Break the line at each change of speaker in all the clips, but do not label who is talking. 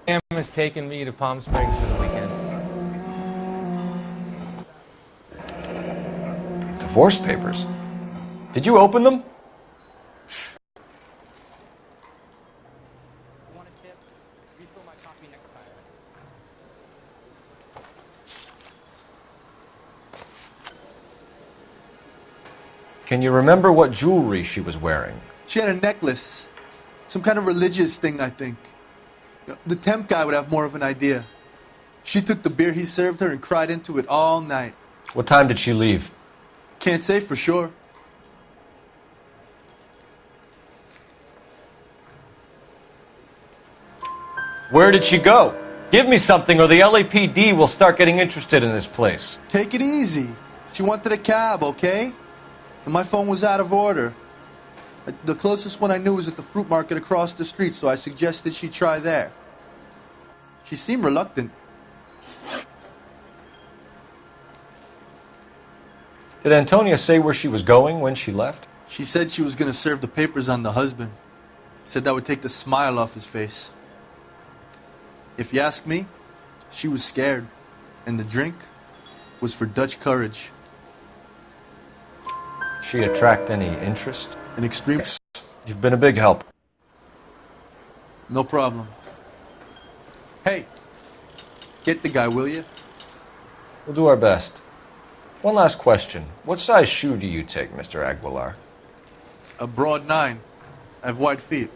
Sam has taken me to Palm Springs for the weekend.
Divorce papers? Did you open them?
Want a tip? Refill my coffee next time.
Can you remember what jewelry she was wearing?
She had a necklace. Some kind of religious thing, I think. The temp guy would have more of an idea. She took the beer he served her and cried into it all night.
What time did she leave?
Can't say for sure.
Where did she go? Give me something or the LAPD will start getting interested in this place.
Take it easy. She wanted a cab, okay? And my phone was out of order. The closest one I knew was at the fruit market across the street, so I suggested she try there. She seemed reluctant.
Did Antonia say where she was going when she left?
She said she was going to serve the papers on the husband. Said that would take the smile off his face. If you ask me, she was scared. And the drink was for Dutch courage.
She attract any interest?
An extreme...
You've been a big help.
No problem. Hey, get the guy, will you?
We'll do our best. One last question. What size shoe do you take, Mr. Aguilar?
A broad 9. I have wide feet.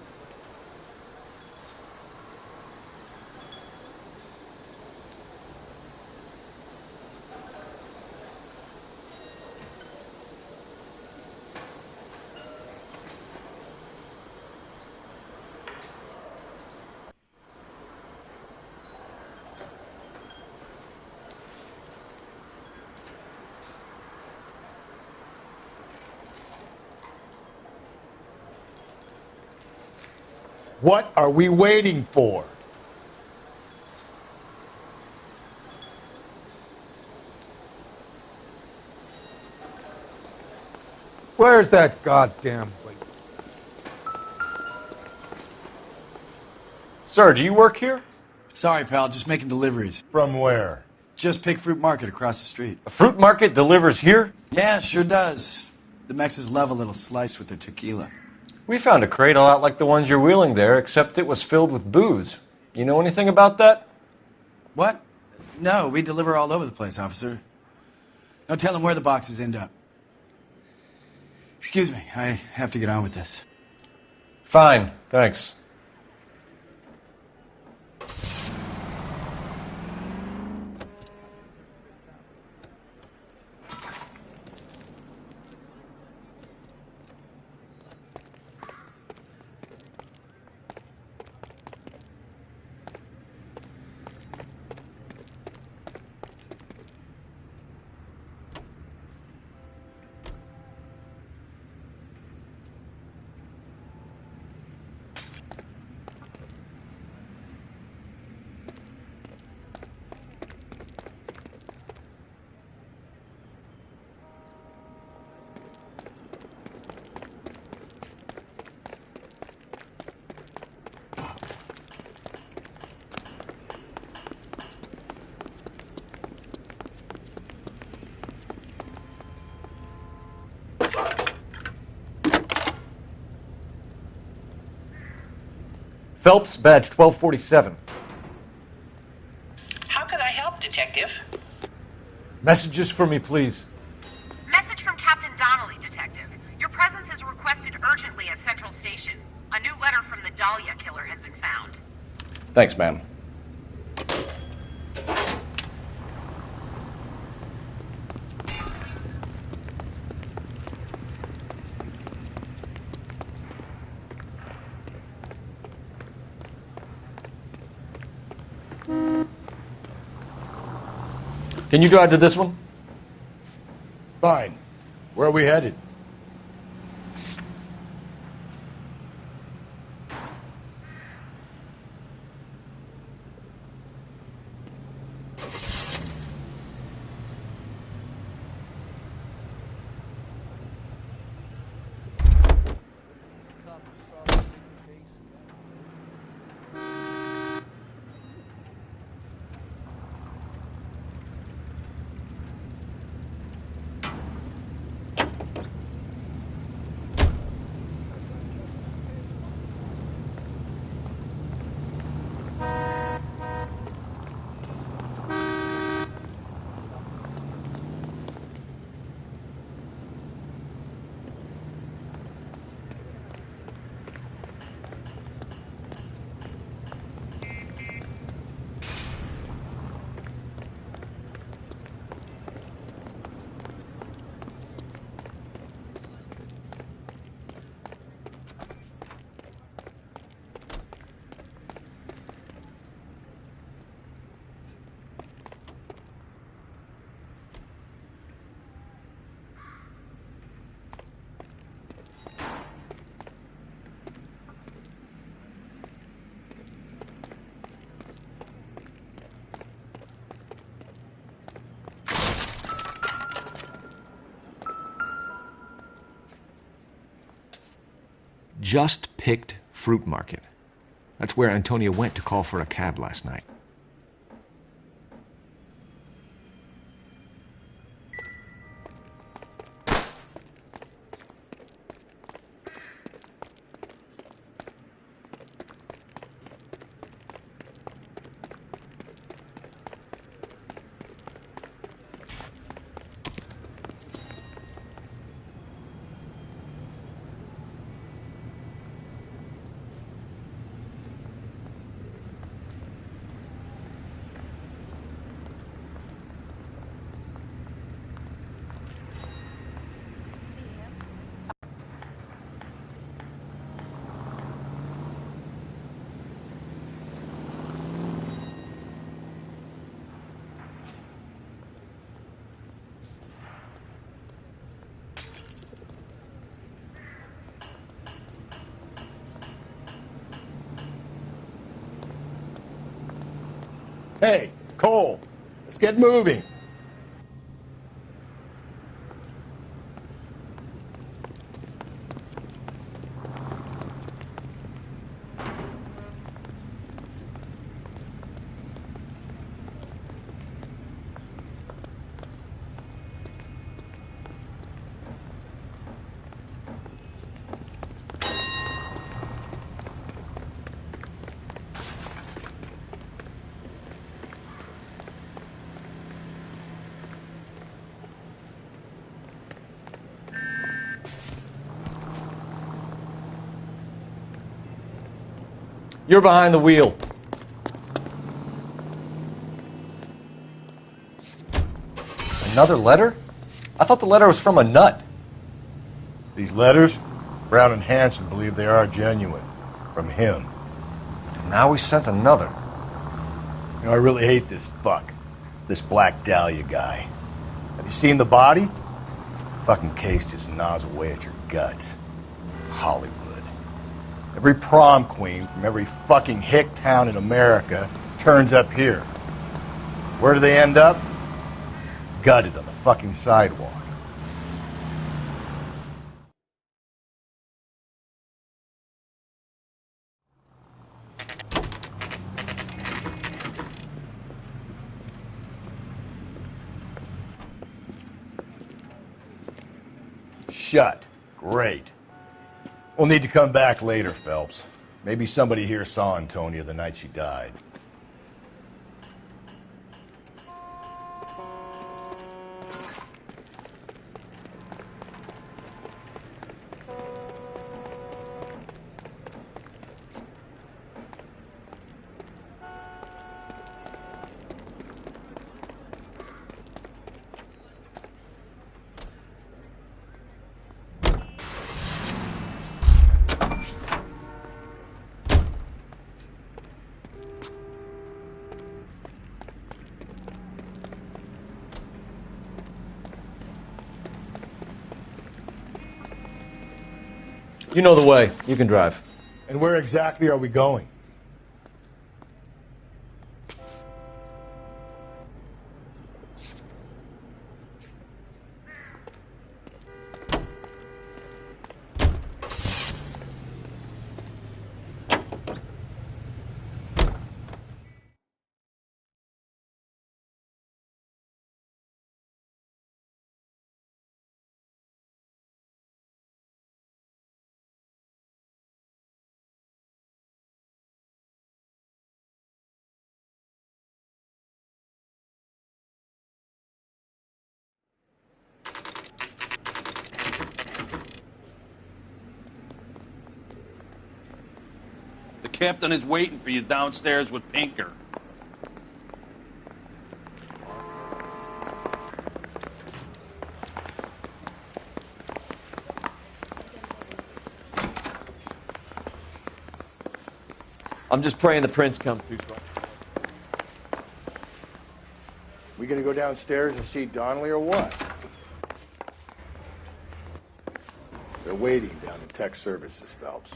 What are we waiting for? Where's that goddamn plate?
Sir, do you work here?
Sorry, pal, just making deliveries.
From where?
Just Pick Fruit Market across the street.
A fruit market delivers here?
Yeah, sure does. The Mexes love a little slice with their tequila.
We found a crate a lot like the ones you're wheeling there, except it was filled with booze. You know anything about that?
What? No, we deliver all over the place, officer. Don't tell them where the boxes end up. Excuse me, I have to get on with this.
Fine, thanks. Phelps, badge 1247.
How can I help, Detective?
Messages for me, please.
Message from Captain Donnelly, Detective. Your presence is requested urgently at Central Station. A new letter from the Dahlia killer has been found.
Thanks, ma'am. Can you drive to this one?
Fine. Where are we headed?
just picked Fruit Market. That's where Antonia went to call for a cab last night.
Hey, Cole, let's get moving.
You're behind the wheel. Another letter? I thought the letter was from a nut.
These letters, Brown and Hanson believe they are genuine. From him.
And now we sent another.
You know, I really hate this fuck. This Black Dahlia guy. Have you seen the body? Fucking case just gnaws away at your guts. Hollywood. Every prom queen from every fucking hick town in America turns up here. Where do they end up? Gutted on the fucking sidewalk. Shut. Great. We'll need to come back later, Phelps. Maybe somebody here saw Antonia the night she died.
You know the way. You can drive.
And where exactly are we going?
The captain is waiting for you downstairs with Pinker.
I'm just praying the prince comes through.
We gonna go downstairs and see Donnelly or what? They're waiting down in tech services, Phelps.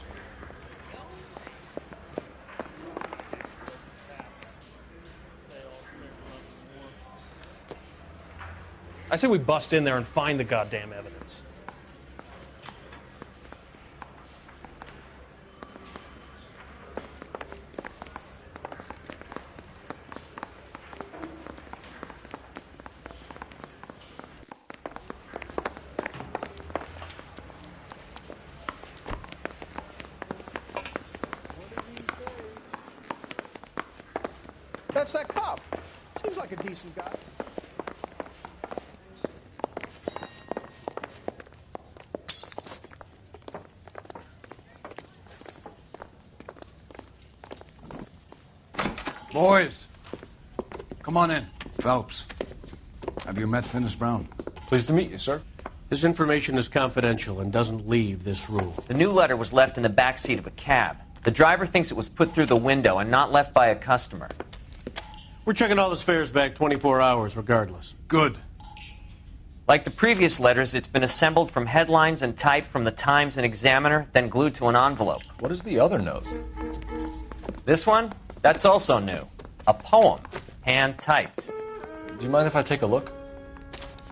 I say we bust in there and find the goddamn evidence.
That's that cop. Seems like a decent guy.
Boys, come on in. Phelps, have you met Finis Brown?
Pleased to meet you, sir.
This information is confidential and doesn't leave this room.
The new letter was left in the back seat of a cab. The driver thinks it was put through the window and not left by a customer.
We're checking all his fares back 24 hours regardless.
Good.
Like the previous letters, it's been assembled from headlines and typed from the Times and Examiner, then glued to an envelope.
What is the other note?
This one? That's also new. A poem, hand-typed.
Do you mind if I take a look?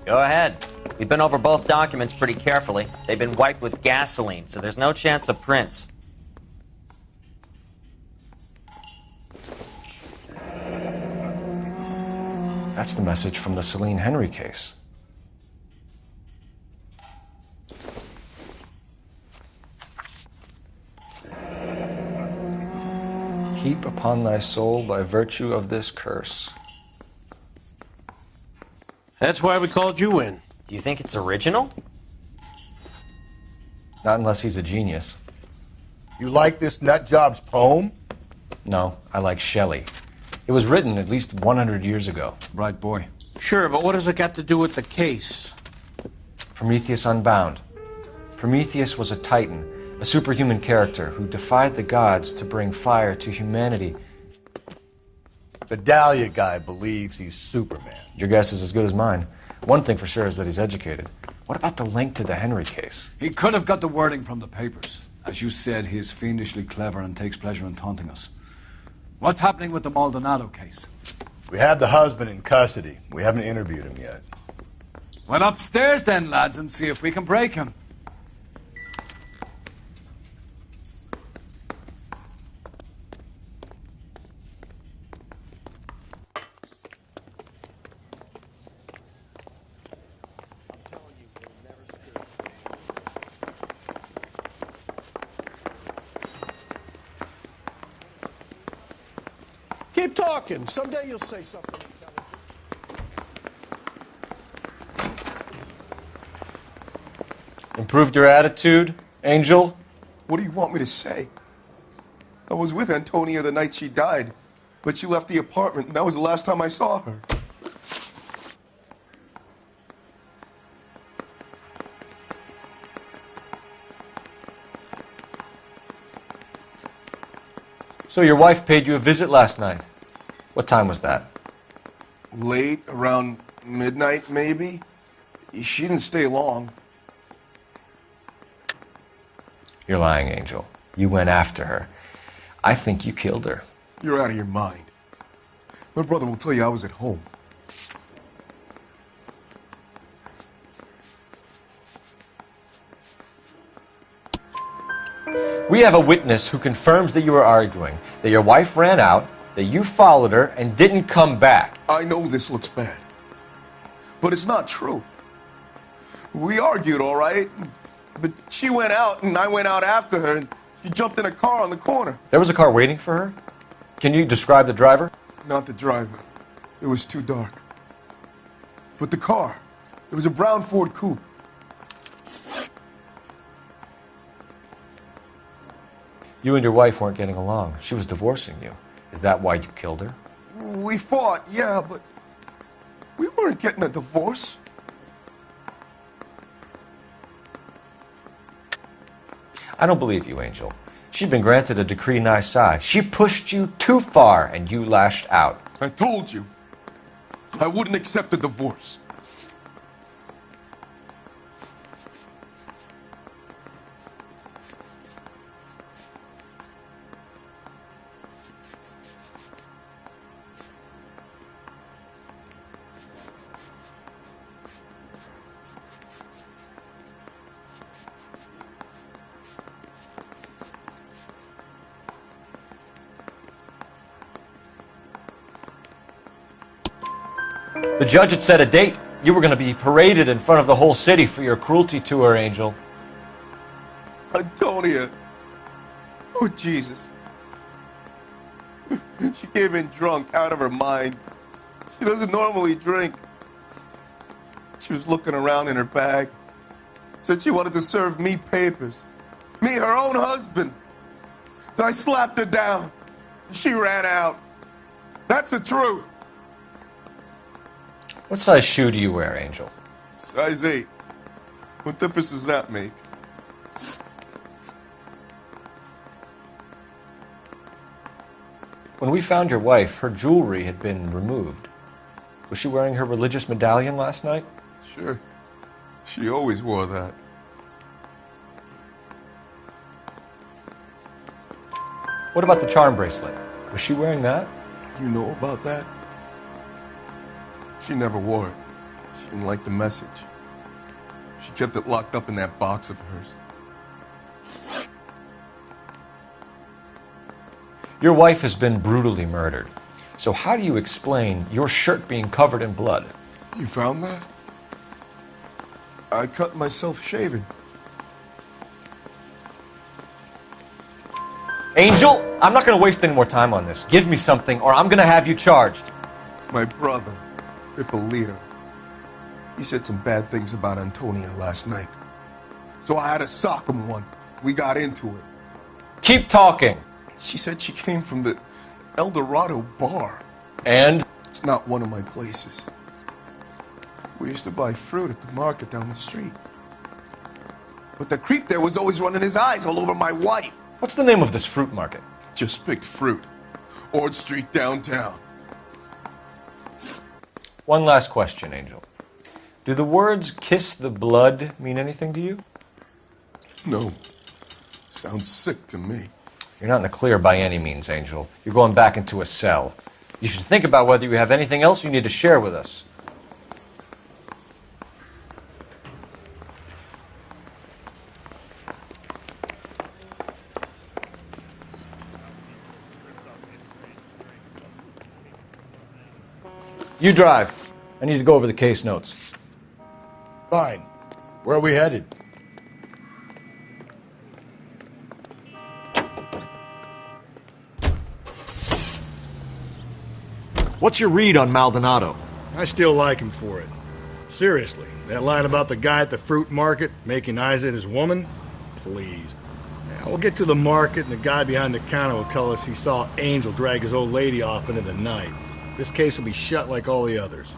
Go ahead. We've been over both documents pretty carefully. They've been wiped with gasoline, so there's no chance of prints.
That's the message from the Celine Henry case. Heap upon thy soul by virtue of this curse.
That's why we called you in.
Do you think it's original?
Not unless he's a genius.
You like this nutjob's poem?
No, I like Shelley. It was written at least 100 years ago.
Bright boy.
Sure, but what has it got to do with the case?
Prometheus Unbound. Prometheus was a titan, a superhuman character who defied the gods to bring fire to humanity.
The Dahlia guy believes he's Superman.
Your guess is as good as mine. One thing for sure is that he's educated. What about the link to the Henry case?
He could have got the wording from the papers. As you said, he is fiendishly clever and takes pleasure in taunting us. What's happening with the Maldonado case?
We have the husband in custody. We haven't interviewed him yet.
Well, upstairs then, lads, and see if we can break him.
Keep talking. Someday you'll say something intelligent.
Improved your attitude, Angel?
What do you want me to say? I was with Antonia the night she died, but she left the apartment, and that was the last time I saw her.
So your wife paid you a visit last night. What time was that?
Late, around midnight, maybe? She didn't stay long.
You're lying, Angel. You went after her. I think you killed her.
You're out of your mind. My brother will tell you I was at home.
We have a witness who confirms that you were arguing, that your wife ran out, that you followed her, and didn't come back.
I know this looks bad, but it's not true. We argued, all right, but she went out, and I went out after her, and she jumped in a car on the corner.
There was a car waiting for her? Can you describe the driver?
Not the driver. It was too dark. But the car, it was a brown Ford coupe.
You and your wife weren't getting along. She was divorcing you. Is that why you killed her?
We fought, yeah, but we weren't getting a divorce.
I don't believe you, Angel. She'd been granted a decree nisi. She pushed you too far, and you lashed out.
I told you, I wouldn't accept a divorce.
The judge had set a date. You were going to be paraded in front of the whole city for your cruelty to her, Angel.
Antonia. Oh, Jesus. She came in drunk, out of her mind. She doesn't normally drink. She was looking around in her bag. Said she wanted to serve me papers. Me, her own husband. So I slapped her down. She ran out. That's the truth.
What size shoe do you wear, Angel?
Size 8. What difference does that make?
When we found your wife, her jewelry had been removed. Was she wearing her religious medallion last night?
Sure. She always wore that.
What about the charm bracelet? Was she wearing that?
You know about that? She never wore it. She didn't like the message. She kept it locked up in that box of hers.
Your wife has been brutally murdered. So how do you explain your shirt being covered in blood?
You found that? I cut myself shaving.
Angel, I'm not going to waste any more time on this. Give me something or I'm going to have you charged.
My brother, Ippolito, he said some bad things about Antonia last night. So I had to sock him one. We got into it.
Keep talking.
She said she came from the El Dorado bar.
And?
It's not one of my places. We used to buy fruit at the market down the street. But the creep there was always running his eyes all over my wife.
What's the name of this fruit market?
Just picked fruit. Ord Street downtown.
One last question, Angel. Do the words kiss the blood mean anything to you?
No. Sounds sick to me.
You're not in the clear by any means, Angel. You're going back into a cell. You should think about whether you have anything else you need to share with us. You drive. I need to go over the case notes.
Fine. Where are we headed?
What's your read on Maldonado?
I still like him for it. Seriously, that line about the guy at the fruit market making eyes at his woman? Please. Now, we'll get to the market and the guy behind the counter will tell us he saw Angel drag his old lady off into the night. This case will be shut like all the others.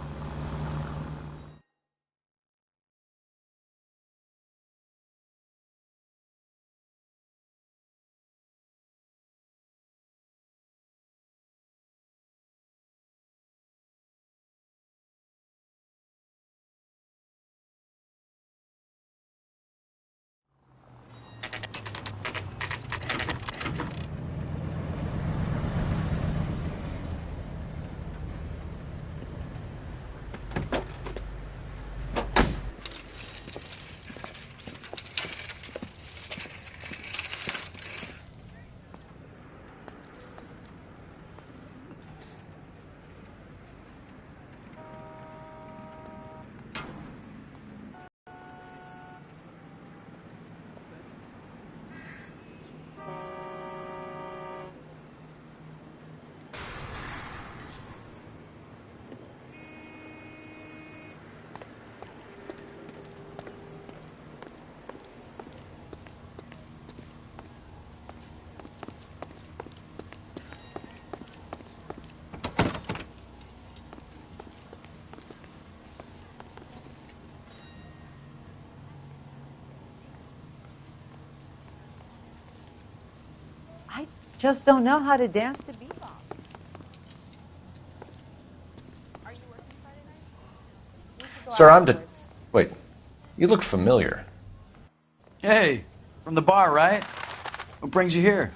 I just don't know how to dance to bebop. Are you working Friday night? We should go
Sir,
out
I'm
afterwards.
Wait, you look familiar.
Hey, from the bar, right? What brings you here?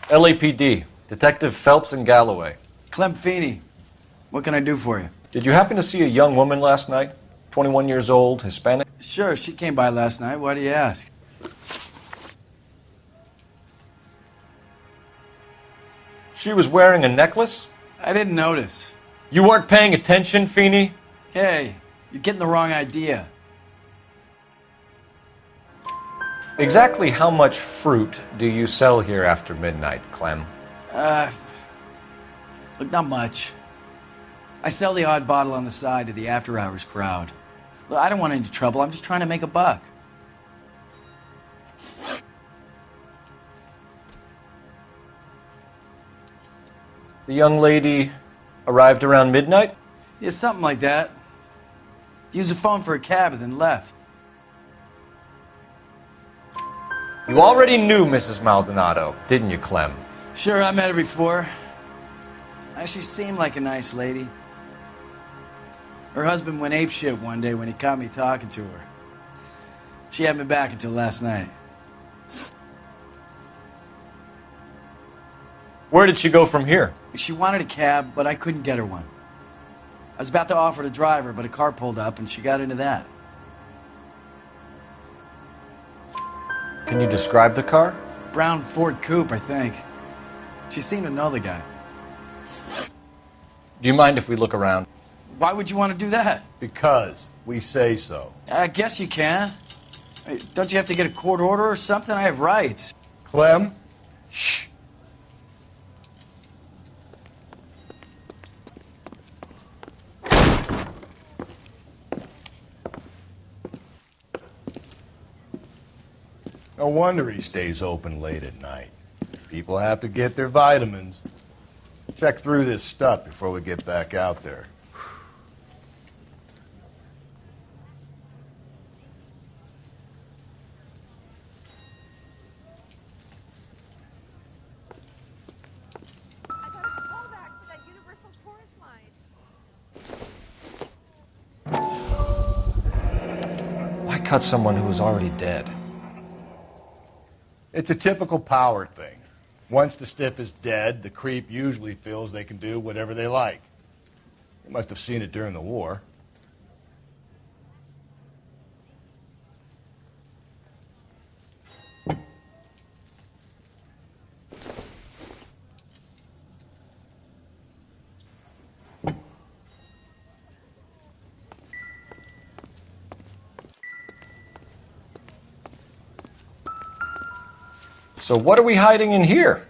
LAPD, Detective Phelps and Galloway.
Clem Feeney. What can I do for you?
Did you happen to see a young woman last night? 21 years old, Hispanic?
Sure, she came by last night. Why do you ask?
She was wearing a necklace?
I didn't notice.
You weren't paying attention, Feeney?
Hey, you're getting the wrong idea.
Exactly how much fruit do you sell here after midnight, Clem?
Look, not much. I sell the odd bottle on the side to the after-hours crowd. Look, I don't want any trouble. I'm just trying to make a buck.
The young lady arrived around midnight?
Yeah, something like that. Used the phone for a cab and then left.
You already knew Mrs. Maldonado, didn't you, Clem?
Sure, I met her before. She seemed like a nice lady. Her husband went apeshit one day when he caught me talking to her. She hadn't been back until last night.
Where did she go from here?
She wanted a cab, but I couldn't get her one. I was about to offer to drive her, but a car pulled up and she got into that.
Can you describe the car?
Brown Ford Coupe, I think. She seemed to know the guy.
Do you mind if we look around?
Why would you want to do that?
Because we say so.
I guess you can. Hey, don't you have to get a court order or something? I have rights.
Clem? Shh. No wonder he stays open late at night. People have to get their vitamins. Check through this stuff before we get back out there.
I got a call back for that Universal Tourist line.
Why cut someone who was already dead?
It's a typical power thing. Once the stiff is dead, the creep usually feels they can do whatever they like. You must have seen it during the war.
So what are we hiding in here?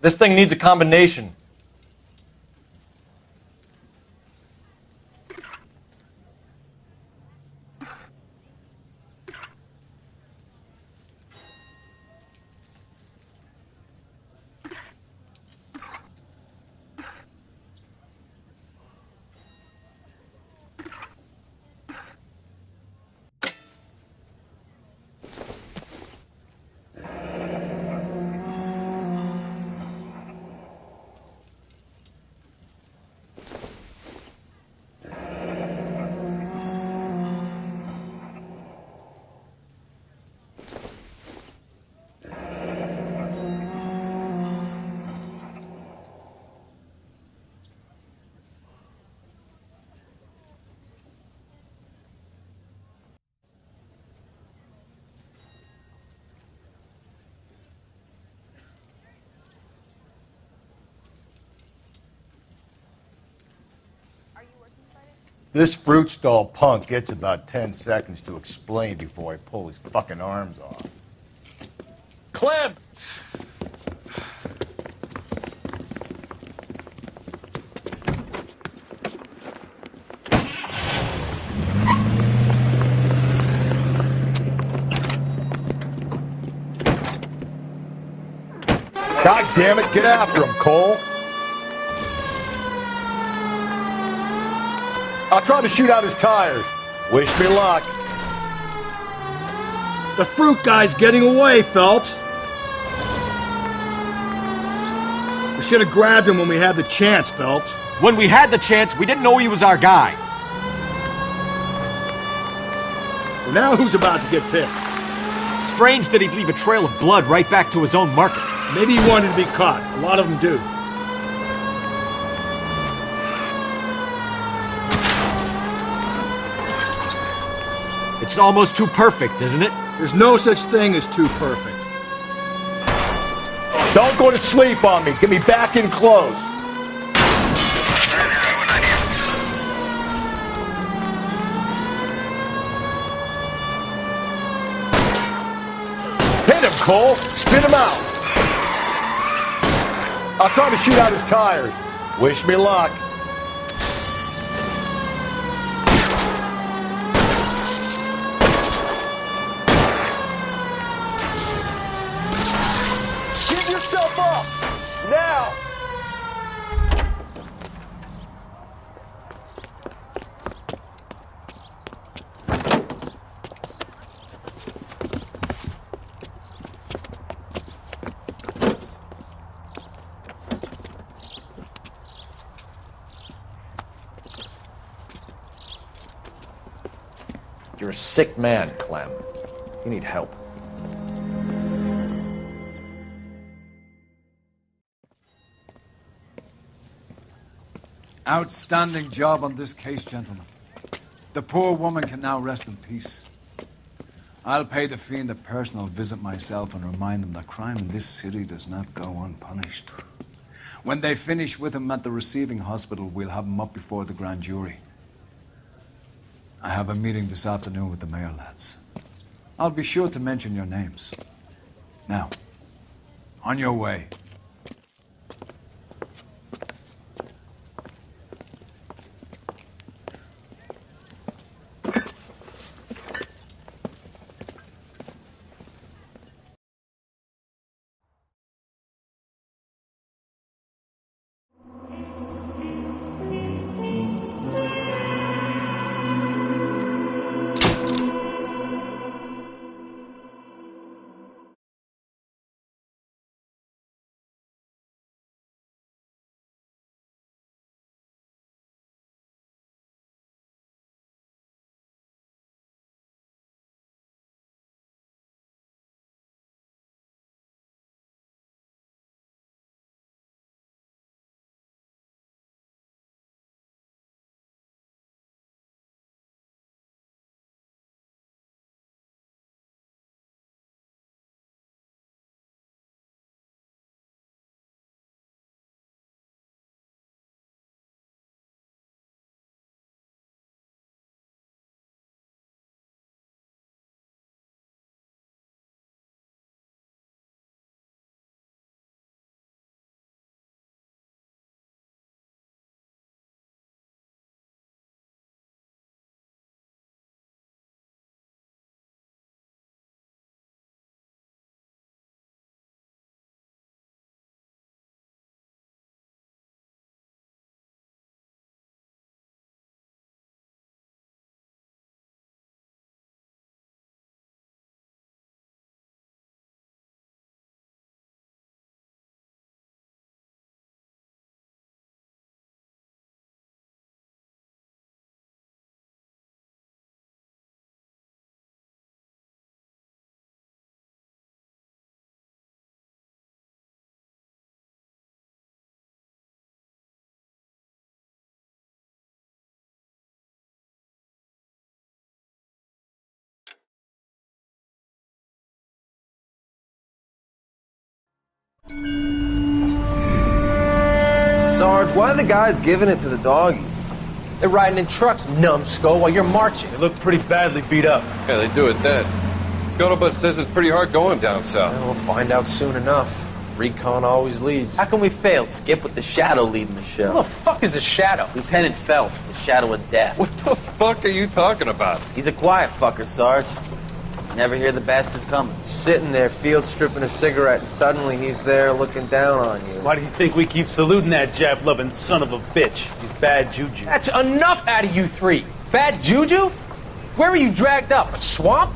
This thing needs a combination.
This fruit stall punk gets about 10 seconds to explain before I pull his fucking arms off.
Clem!
God damn it, get after him, Cole! I'll try to shoot out his tires. Wish me luck.
The fruit guy's getting away, Phelps. We should have grabbed him when we had the chance, Phelps.
When we had the chance, we didn't know he was our guy.
Well, now who's about to get picked?
Strange that he'd leave a trail of blood right back to his own market.
Maybe he wanted to be caught. A lot of them do.
It's almost too perfect, isn't it?
There's no such thing as too perfect.
Don't go to sleep on me. Get me back in close. Hit him, Cole. Spin him out. I'll try to shoot out his tires. Wish me luck. Give yourself up! Now!
You're a sick man, Clem. You need help.
Outstanding job on this case, gentlemen. The poor woman can now rest in peace. I'll pay the fiend a personal visit myself and remind him that crime in this city does not go unpunished. When they finish with him at the receiving hospital, we'll have him up before the grand jury. I have a meeting this afternoon with the mayor lads. I'll be sure to mention your names. Now, on your way.
Sarge, why are the guys giving it to the doggies? They're riding in trucks, numbskull, while you're marching.
They look pretty badly beat up.
Yeah, they do it then. Scuttlebutt says it's pretty hard going down south.
Well, we'll find out soon enough. Recon always leads.
How can we fail, Skip, with the Shadow leading the show?
Who the fuck is the Shadow?
Lieutenant Phelps, the Shadow of Death.
What the fuck are you talking about?
He's a quiet fucker, Sarge. Never hear the bastard coming.
Sitting there, field stripping a cigarette, and suddenly he's there looking down on you.
Why do you think we keep saluting that Jap-loving son of a bitch? He's bad juju.
That's enough out of you three. Bad juju? Where were you dragged up? A swamp?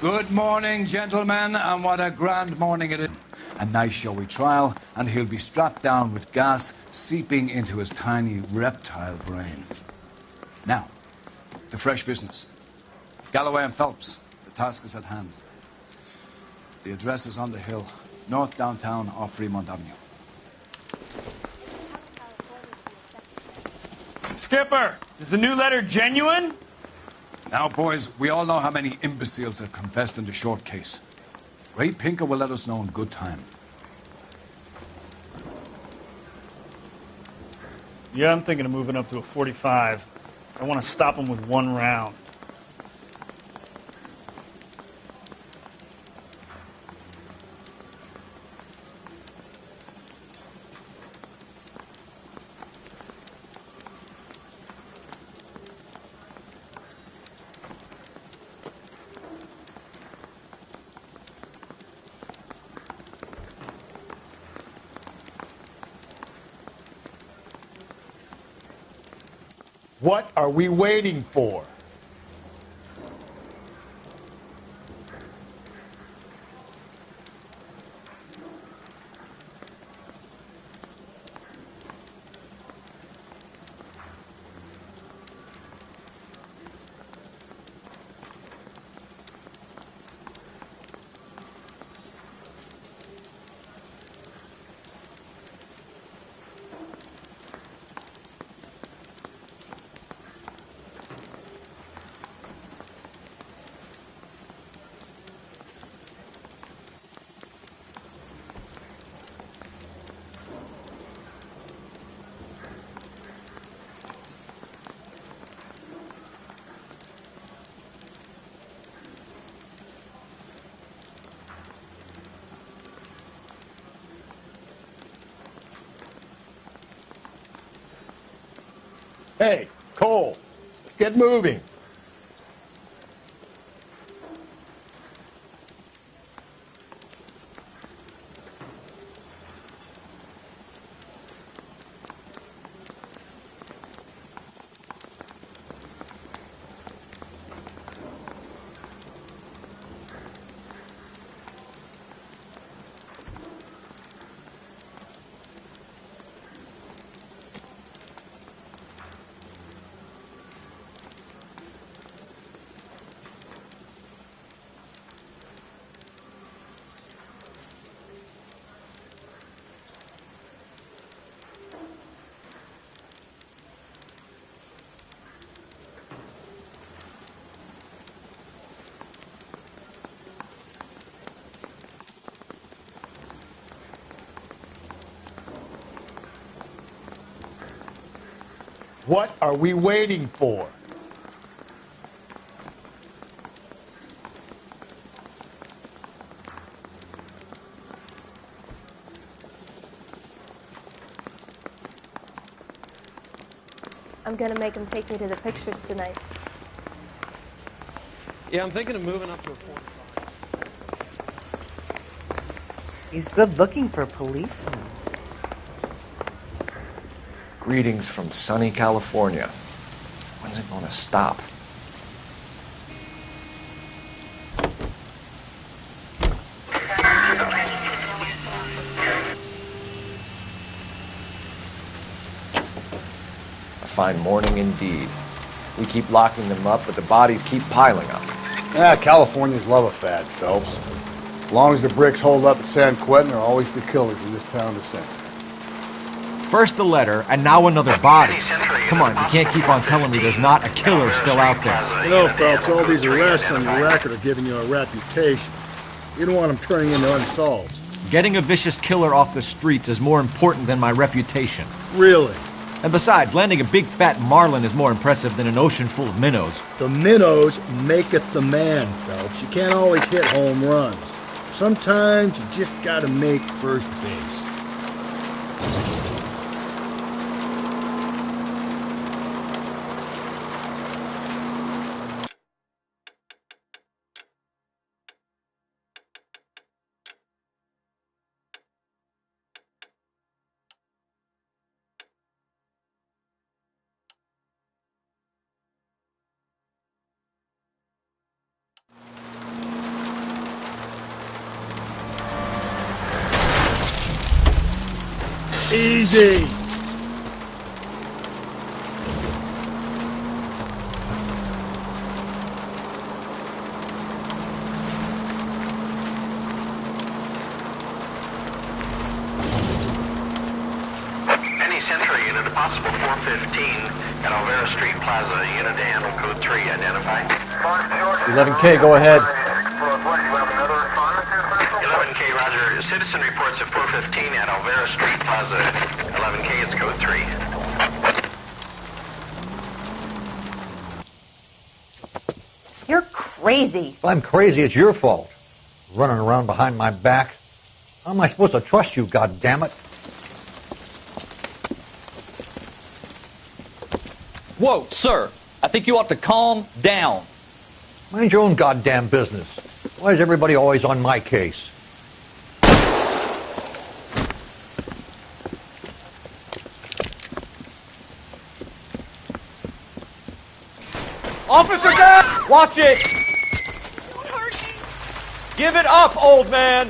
Good morning, gentlemen, and what a grand morning it is. a nice showy trial, and he'll be strapped down with gas seeping into his tiny reptile brain. Now, the fresh business. Galloway and Phelps, the task is at hand. The address is on the hill, north downtown off Fremont Avenue.
Skipper, is the new letter genuine?
Now, boys, we all know how many imbeciles have confessed in the short case. Ray Pinker will let us know in good time.
Yeah, I'm thinking of moving up to a 45. I want to stop him with one round.
What are we waiting for? Hey, Cole, let's get moving. What are we waiting for?
I'm gonna make him take me to the pictures tonight.
Yeah, I'm thinking of moving up to a 45.
He's good looking for a policeman.
Greetings from sunny California. When's it going to stop? A fine morning indeed. We keep locking them up, but the bodies keep piling up.
Yeah, Californians love a fad, Phelps. As long as the bricks hold up at San Quentin, there'll always be killers in this town to send.
First the letter, and now another body. Come on, you can't keep on telling me there's not a killer still out there.
You know, Phelps, all these arrests on your record are giving you a reputation. You don't want them turning into unsolved.
Getting a vicious killer off the streets is more important than my reputation.
Really?
And besides, landing a big fat marlin is more impressive than an ocean full of minnows.
The minnows maketh the man, Phelps. You can't always hit home runs. Sometimes you just gotta make first base.
Easy.
Any Century unit, a possible 415 at Alvera Street Plaza. Unit to handle code 3, identify.
11K, go ahead.
11K, roger. Citizen reports at 415 at Alvera Street Plaza. 11K, it's code 3.
You're crazy.
If I'm crazy, it's your fault. Running around behind my back. How am I supposed to trust you, goddammit?
Whoa, sir. I think you ought to calm down.
Mind your own goddamn business. Why is everybody always on my case?
Officer down! Watch it! Don't hurt me! Give it up, old man!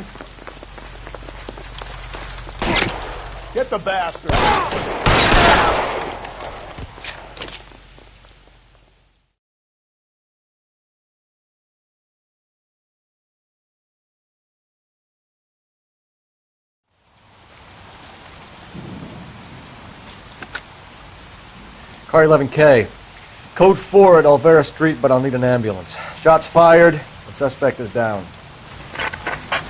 Get the bastard!
Car 11K. Code 4 at Alvera Street, but I'll need an ambulance. Shots fired, and suspect is down.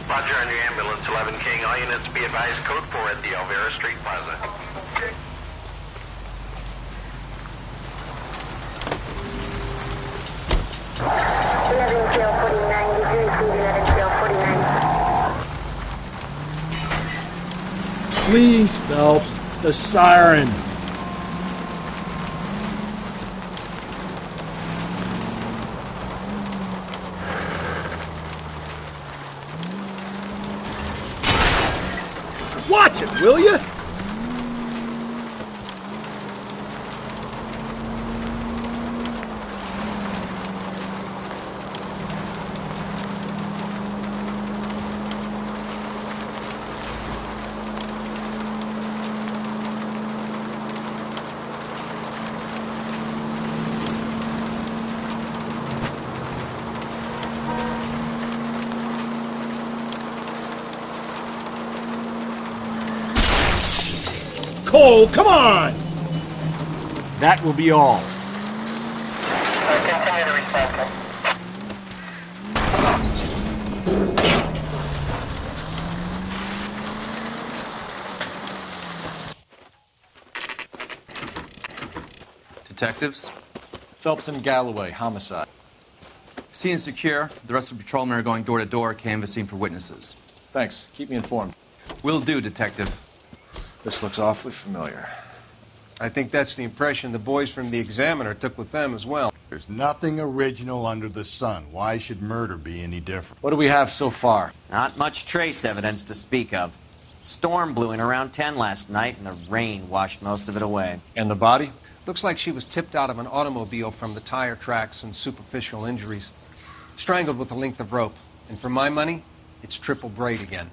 Roger on your ambulance, 11K. All units be advised, code 4 at the Alvera Street Plaza.
Please, Phelps. The siren. Watch it, will you? Cole, come on!
That will be all.
Detectives?
Phelps and Galloway, homicide.
Scene is secure. The rest of the patrolmen are going door to door, canvassing for witnesses.
Thanks. Keep me informed.
Will do, Detective.
This looks awfully familiar.
I think that's the impression the boys from the Examiner took with them as well.
There's nothing original under the sun. Why should murder be any different?
What do we have so far?
Not much trace evidence to speak of. Storm blew in around 10 last night, and the rain washed most of it away.
And the body?
Looks like she was tipped out of an automobile from the tire tracks and superficial injuries. Strangled with a length of rope. And for my money, it's triple braid again.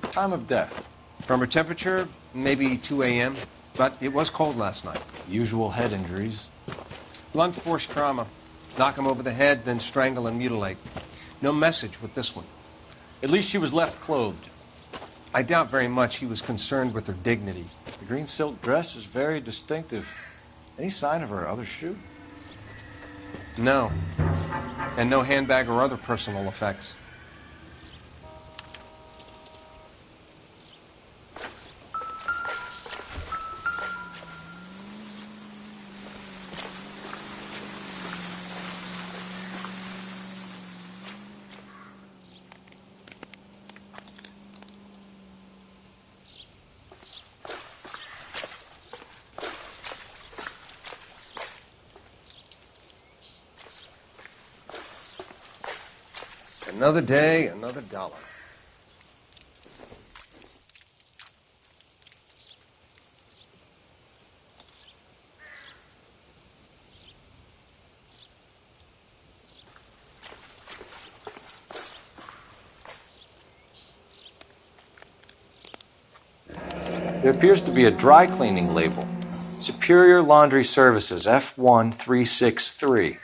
Time of death?
From her temperature, maybe 2 a.m., but it was cold last night.
Usual head injuries.
Blunt force trauma. Knock him over the head, then strangle and mutilate. No message with this one.
At least she was left clothed.
I doubt very much he was concerned with her dignity.
The green silk dress is very distinctive. Any sign of her other shoe?
No. And no handbag or other personal effects. Another day, another dollar.
There appears to be a dry cleaning label. Superior Laundry Services, F1363.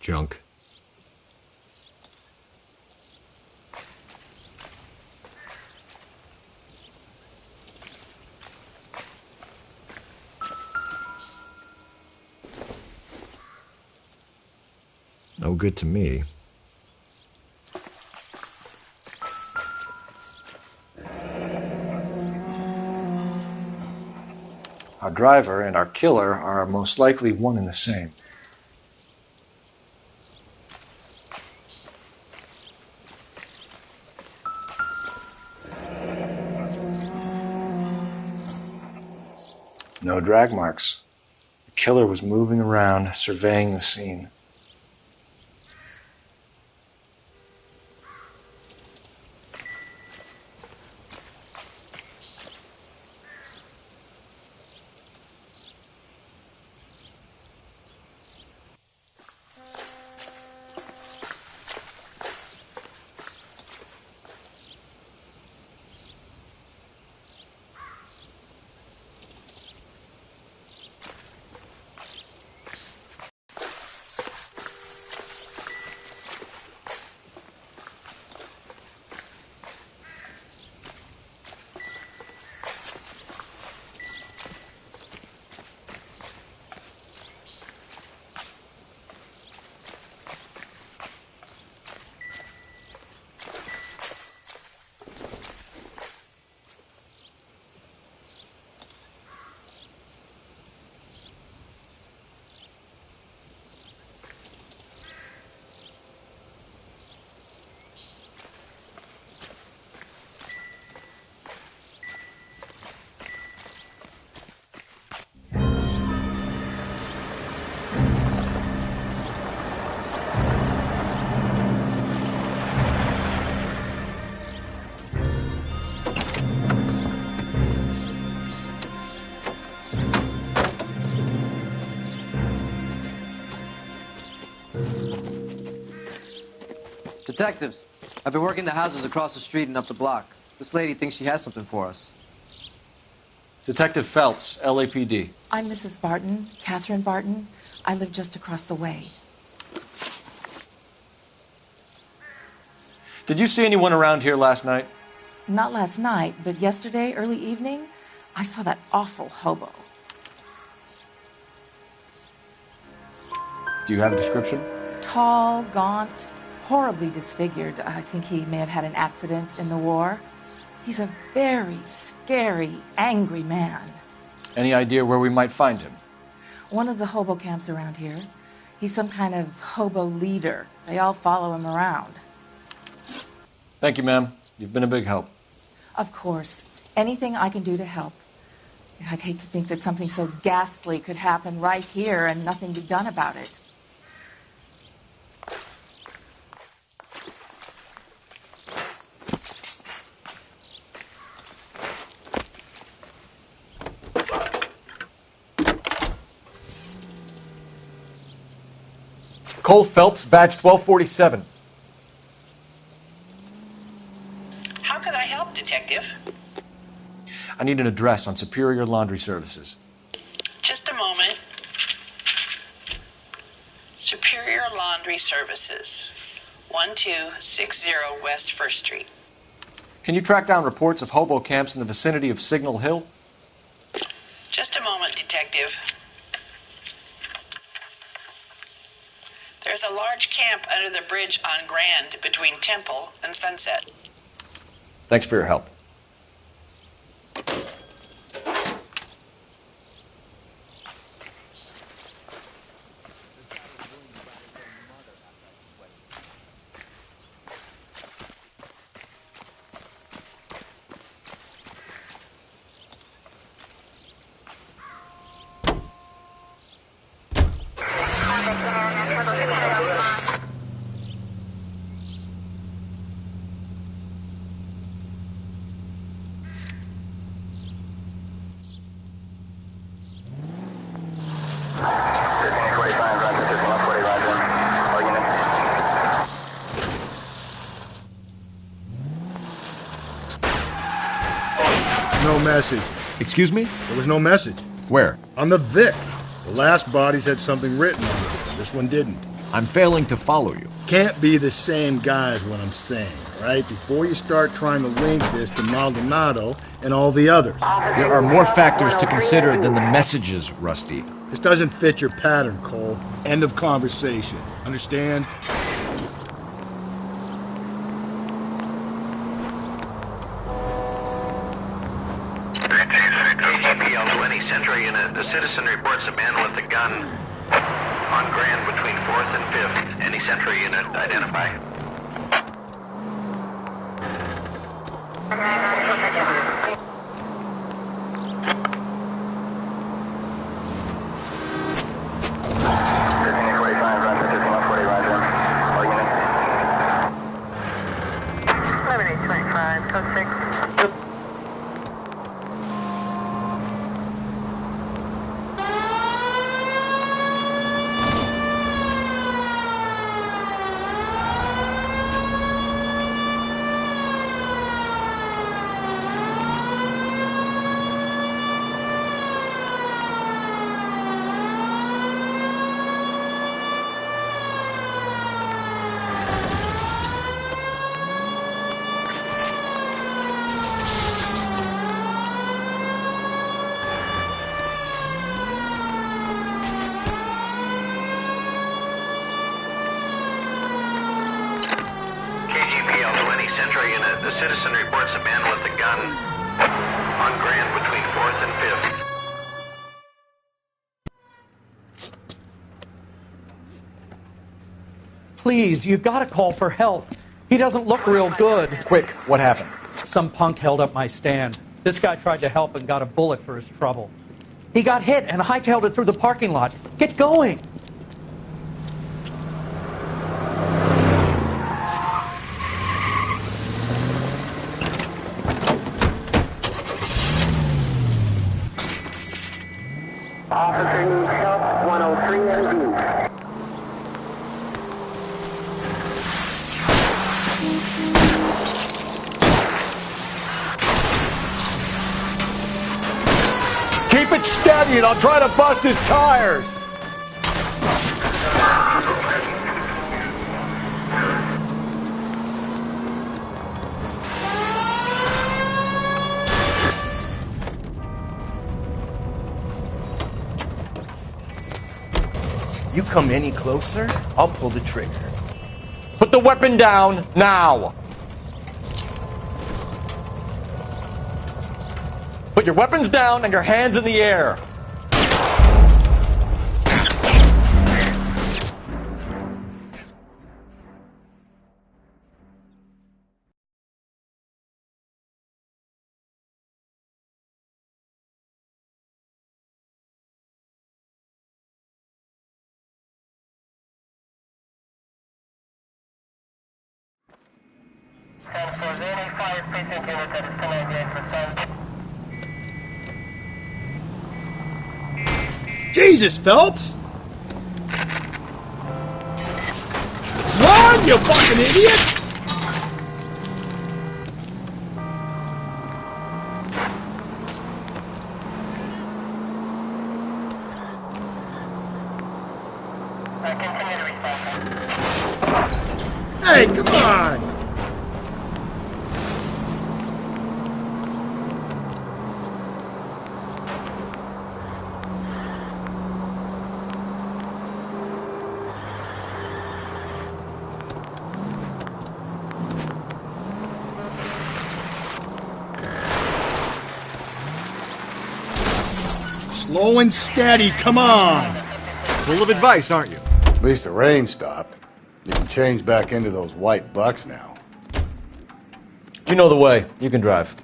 Junk. No good to me. Our driver and our killer are most likely one and the same. No drag marks. The killer was moving around, surveying the scene.
Detectives, I've been working the houses across the street and up the block. This lady thinks she has something for us.
Detective Phelps, LAPD.
I'm Mrs. Barton, Catherine Barton. I live just across the way.
Did you see anyone around here last night?
Not last night, but yesterday, early evening, I saw that awful hobo.
Do you have a description?
Tall, gaunt, horribly disfigured. I think he may have had an accident in the war. He's a very scary, angry man.
Any idea where we might find him?
One of the hobo camps around here. He's some kind of hobo leader. They all follow him around.
Thank you, ma'am. You've been a big help.
Of course. Anything I can do to help. I'd hate to think that something so ghastly could happen right here and nothing be done about it.
Cole Phelps, badge 1247.
How can I help, Detective?
I need an address on Superior Laundry Services.
Just a moment. Superior Laundry Services, 1260 West 1st Street.
Can you track down reports of hobo camps in the vicinity of Signal Hill?
Just a moment, Detective. There's a large camp under the bridge on Grand between Temple and Sunset.
Thanks for your help.
No message.
Excuse me?
There was no message.
Where?
On the Vic. The last bodies had something written on it. This one didn't.
I'm failing to follow you.
Can't be the same guy is what I'm saying, right? Before you start trying to link this to Maldonado and all the others.
There are more factors to consider than the messages, Rusty.
This doesn't fit your pattern, Cole. End of conversation. Understand?
KGPL 20 Century Unit. The citizen reports a man with a gun on Grand between 4th and 5th. Any Century Unit identify. Century Unit. The citizen reports a man with a gun on Grand between 4th and 5th.
Please, you've got to call for help. He doesn't look real good.
Quick, what happened?
Some punk held up my stand. This guy tried to help and got a bullet for his trouble. He got hit and hightailed it through the parking lot. Get going!
Officer needs help, 103 in view.
Keep it steady and I'll try to bust his tires.
You come any closer, I'll pull the trigger.
Put the weapon down, now! Put your weapons down and your hands in the air!
Jesus, Phelps! Run, you fucking idiot! Hey, come on! Slow and steady, come on!
Full of advice, aren't you? At least the rain stopped. You can change back into those white bucks now.
You know the way. You can drive.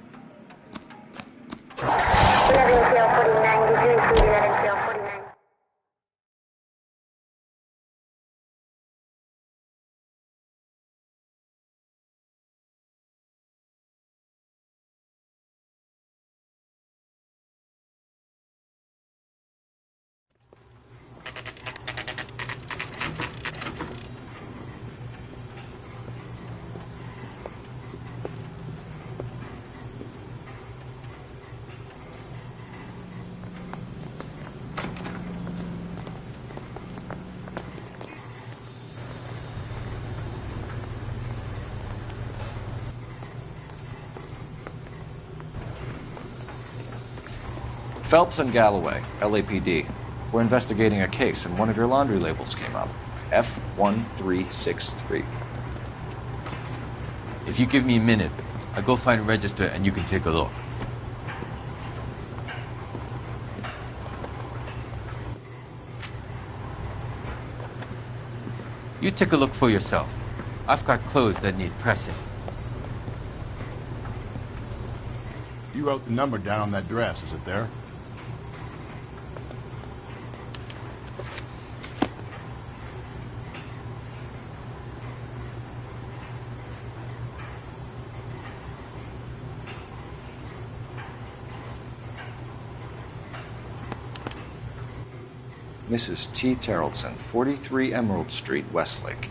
Phelps and Galloway, LAPD. We're investigating a case, and one of your laundry labels came up. F1363.
If you give me a minute, I'll go find a register and you can take a look. You take a look for yourself. I've got clothes that need pressing.
You wrote the number down on that dress. Is it there?
Mrs. T. Terrellson, 43 Emerald Street, Westlake.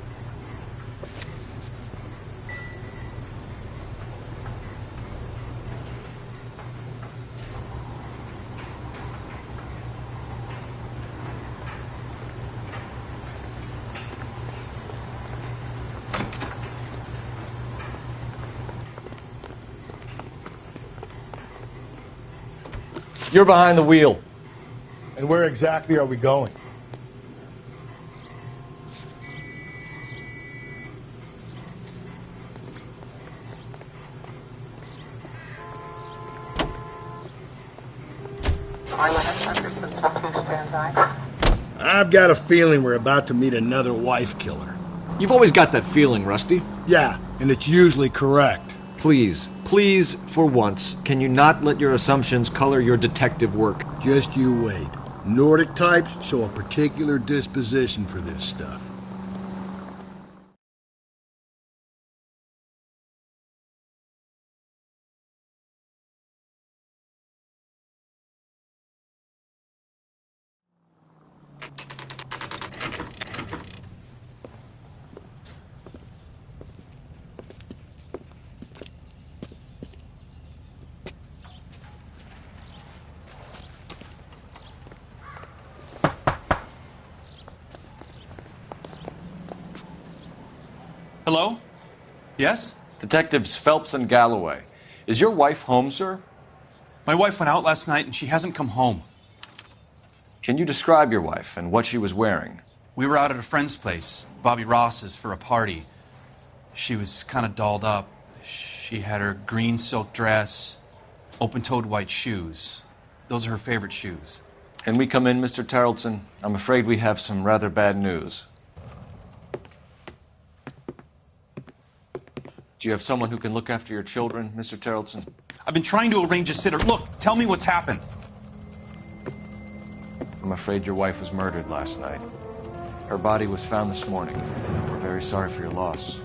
You're behind the wheel.
And where exactly are we going? I've got a feeling we're about to meet another wife killer.
You've always got that feeling, Rusty.
Yeah, and it's usually correct.
Please, for once, can you not let your assumptions color your detective work?
Just you wait. Nordic types show a particular disposition for this stuff.
Hello? Yes?
Detectives Phelps and Galloway. Is your wife home, sir?
My wife went out last night and she hasn't come home.
Can you describe your wife and what she was wearing?
We were out at a friend's place, Bobby Ross's, for a party. She was kind of dolled up. She had her green silk dress, open-toed white shoes. Those are her favorite shoes.
Can we come in, Mr. Tarleton? I'm afraid we have some rather bad news. Do you have someone who can look after your children, Mr. Tarleton?
I've been trying to arrange a sitter. Look, tell me what's happened.
I'm afraid your wife was murdered last night. Her body was found this morning. We're very sorry for your loss.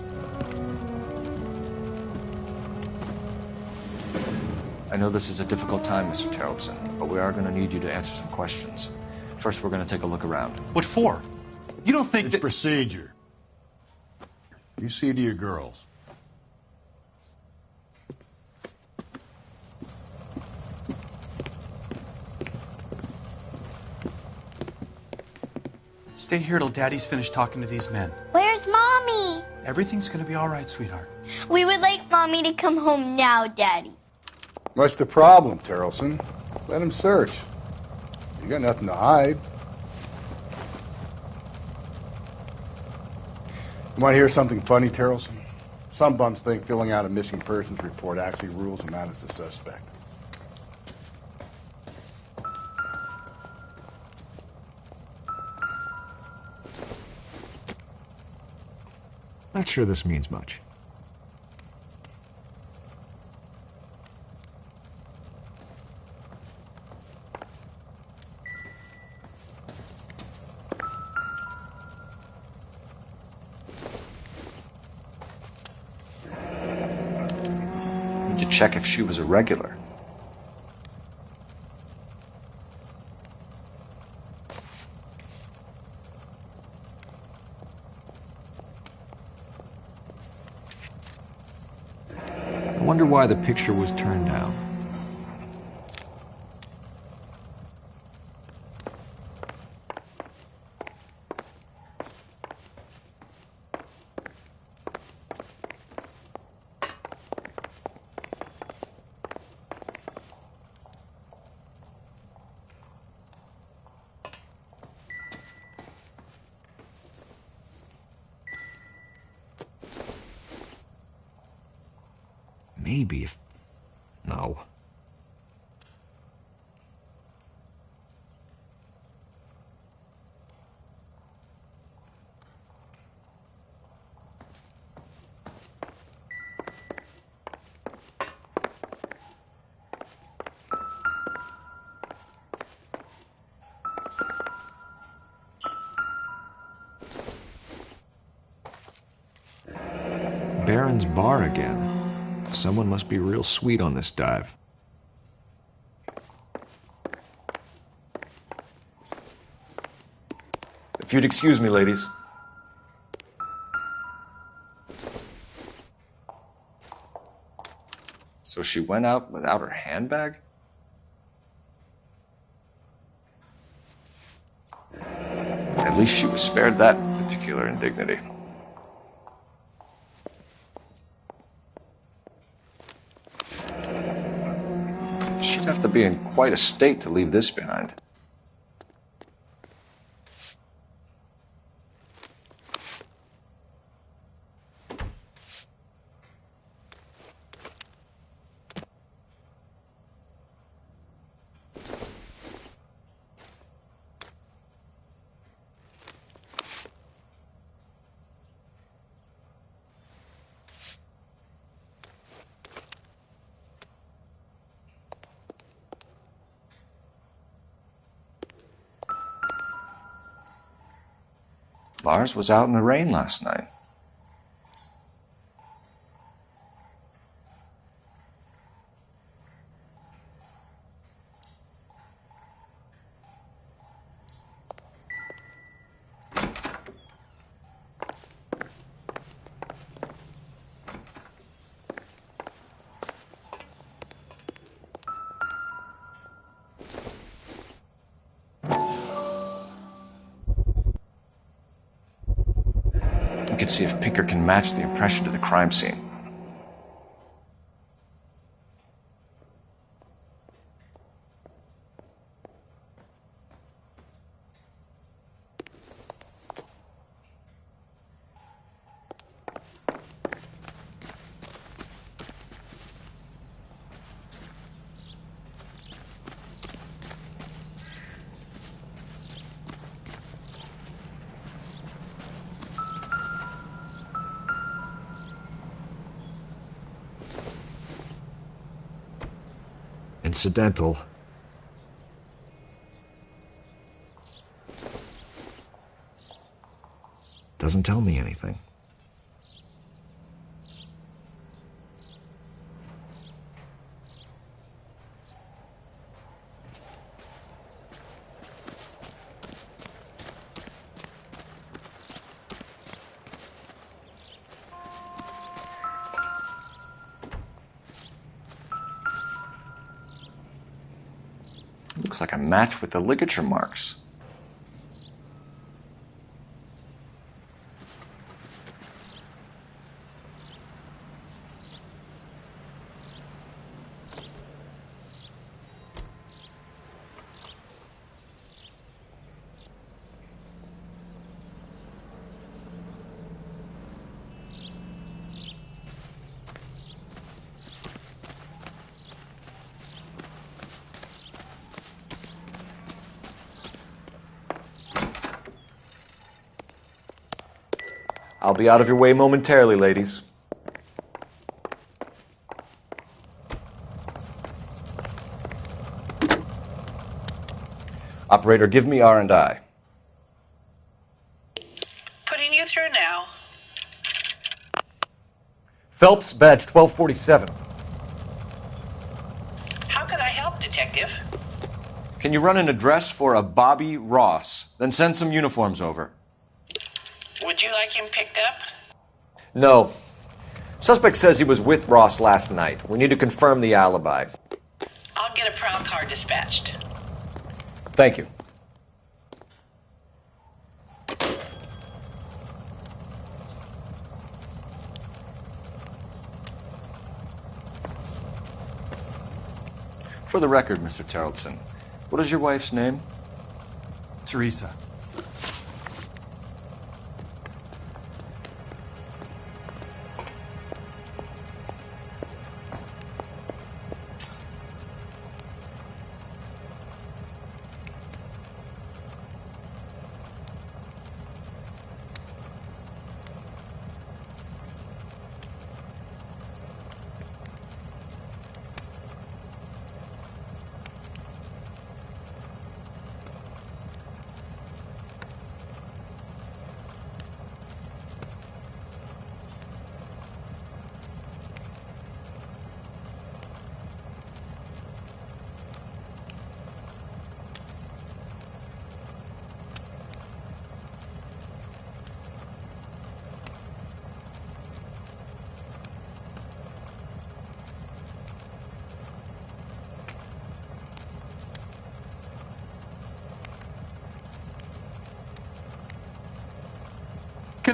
I know this is a difficult time, Mr. Tarleton, but we are going to need you to answer some questions. First, we're going to take a look around.
What for? You don't think
It's procedure. You see to your girls.
Stay here till Daddy's finished talking to these men.
Where's Mommy?
Everything's gonna be all right, sweetheart.
We would like Mommy to come home now, Daddy.
What's the problem, Terrelson? Let him search. You got nothing to hide. You want to hear something funny, Terrelson? Some bums think filling out a missing persons report actually rules him out as a suspect.
Not sure this means much. Need to check if she was a regular. I wonder why the picture was turned down. Maybe if... No. Baron's bar again. Someone must be real sweet on this dive. If you'd excuse me, ladies. So she went out without her handbag? At least she was spared that particular indignity. She'd have to be in quite a state to leave this behind. Lars was out in the rain last night. We can see if Pinker can match the impression to the crime scene. Incidental. Doesn't tell me anything. Looks like a match with the ligature marks. I'll be out of your way momentarily, ladies. Operator, give me R&I.
Putting you through now.
Phelps, badge 1247.
How can I help, Detective?
Can you run an address for a Bobby Ross? Then send some uniforms over.
Would you like him picked up?
No. Suspect says he was with Ross last night. We need to confirm the alibi.
I'll get a prowl car dispatched.
Thank you. For the record, Mr. Tarleton, what is your wife's name?
Teresa.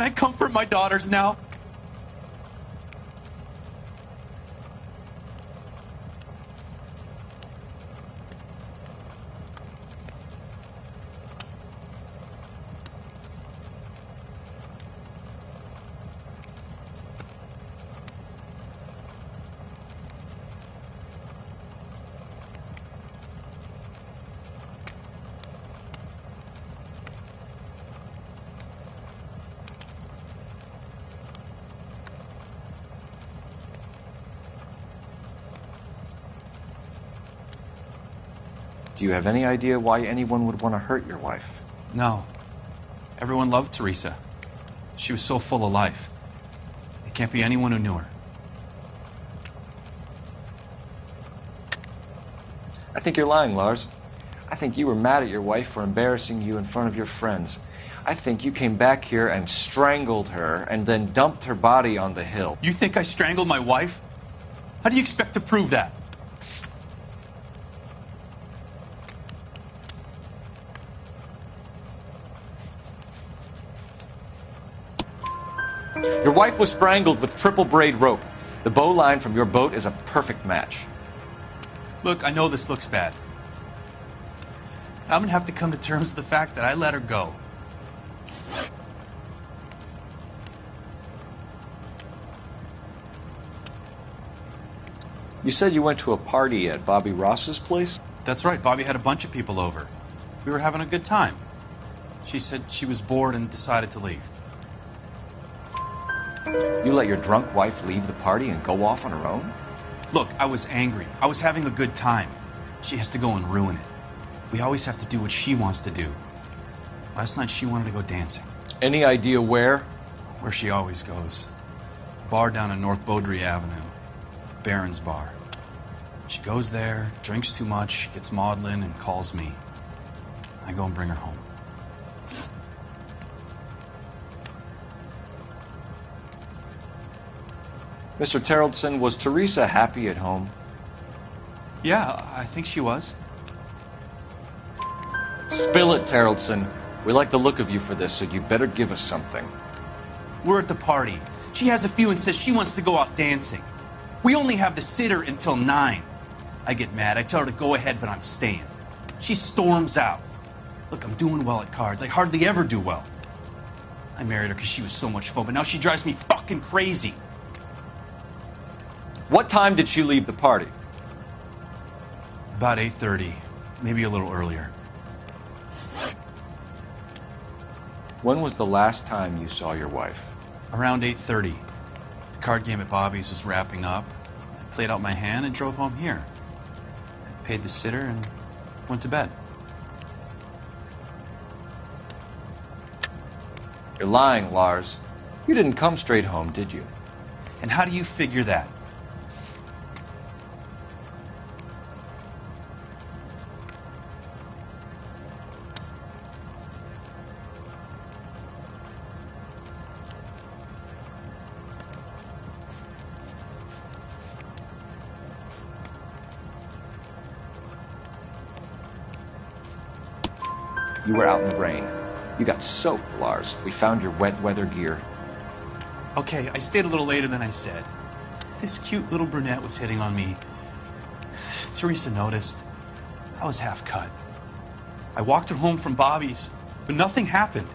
I comfort my daughters now?
Do you have any idea why anyone would want to hurt your wife?
No. Everyone loved Teresa. She was so full of life. It can't be anyone who knew her.
I think you're lying, Lars. I think you were mad at your wife for embarrassing you in front of your friends. I think you came back here and strangled her and then dumped her body on the hill.
You think I strangled my wife? How do you expect to prove that?
Your wife was strangled with triple braid rope. The bow line from your boat is a perfect match.
Look, I know this looks bad. I'm gonna have to come to terms with the fact that I let her go.
You said you went to a party at Bobby Ross's place?
That's right, Bobby had a bunch of people over. We were having a good time. She said she was bored and decided to leave.
You let your drunk wife leave the party and go off on her own?
Look, I was angry. I was having a good time. She has to go and ruin it. We always have to do what she wants to do. Last night she wanted to go dancing.
Any idea where?
Where she always goes. Bar down on North Beaudry Avenue. Baron's Bar. She goes there, drinks too much, gets maudlin, and calls me. I go and bring her home.
Mr. Terrelson, was Teresa happy at home?
Yeah, I think she was.
Spill it, Terrelson. We like the look of you for this, so you better give us something.
We're at the party. She has a few and says she wants to go out dancing. We only have the sitter until 9. I get mad. I tell her to go ahead, but I'm staying. She storms out. Look, I'm doing well at cards. I hardly ever do well. I married her because she was so much fun, but now she drives me fucking crazy.
What time did she leave the party?
About 8:30, maybe a little earlier.
When was the last time you saw your wife?
Around 8:30. The card game at Bobby's was wrapping up. I played out my hand and drove home here. I paid the sitter and went to bed.
You're lying, Lars. You didn't come straight home, did you?
And how do you figure that?
You were out in the rain. You got soaked, Lars. We found your wet weather gear.
Okay, I stayed a little later than I said. This cute little brunette was hitting on me. Teresa noticed. I was half cut. I walked her home from Bobby's, but nothing happened.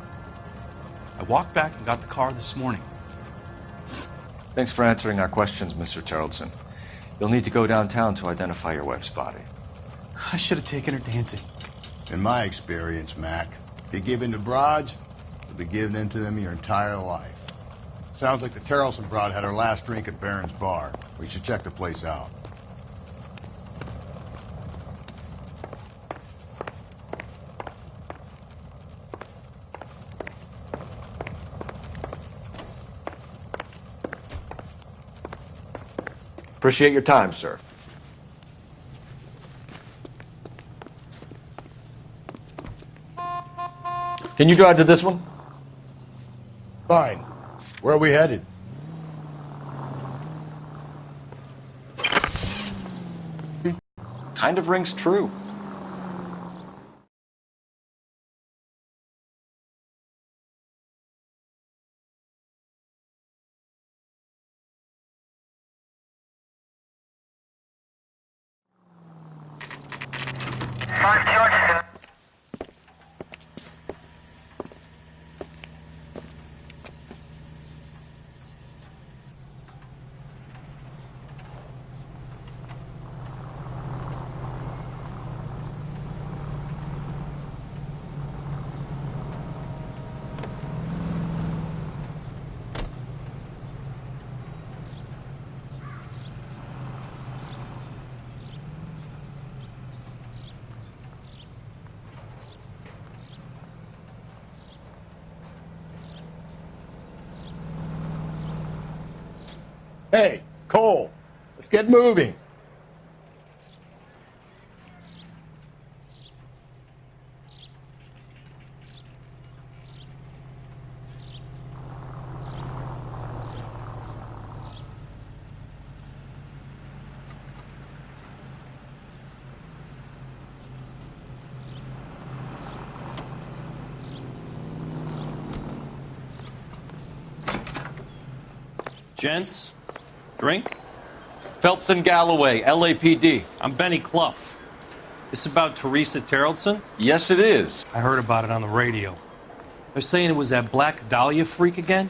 I walked back and got the car this morning.
Thanks for answering our questions, Mr. Terrelson. You'll need to go downtown to identify your wife's body.
I should have taken her dancing.
In my experience, Mac, if you give in to broads, you'll be giving in to them your entire life. Sounds like the Terrelson broad had her last drink at Baron's Bar. We should check the place out.
Appreciate your time, sir. Can you drive to this one?
Fine. Where are we headed?
Kind of rings true.
Hey, Cole, let's get moving.
Gents, drink?
Phelps and Galloway, LAPD.
I'm Benny Clough. This about Teresa Terrellson?
Yes, it is.
I heard about it on the radio. They're saying it was that Black Dahlia freak again?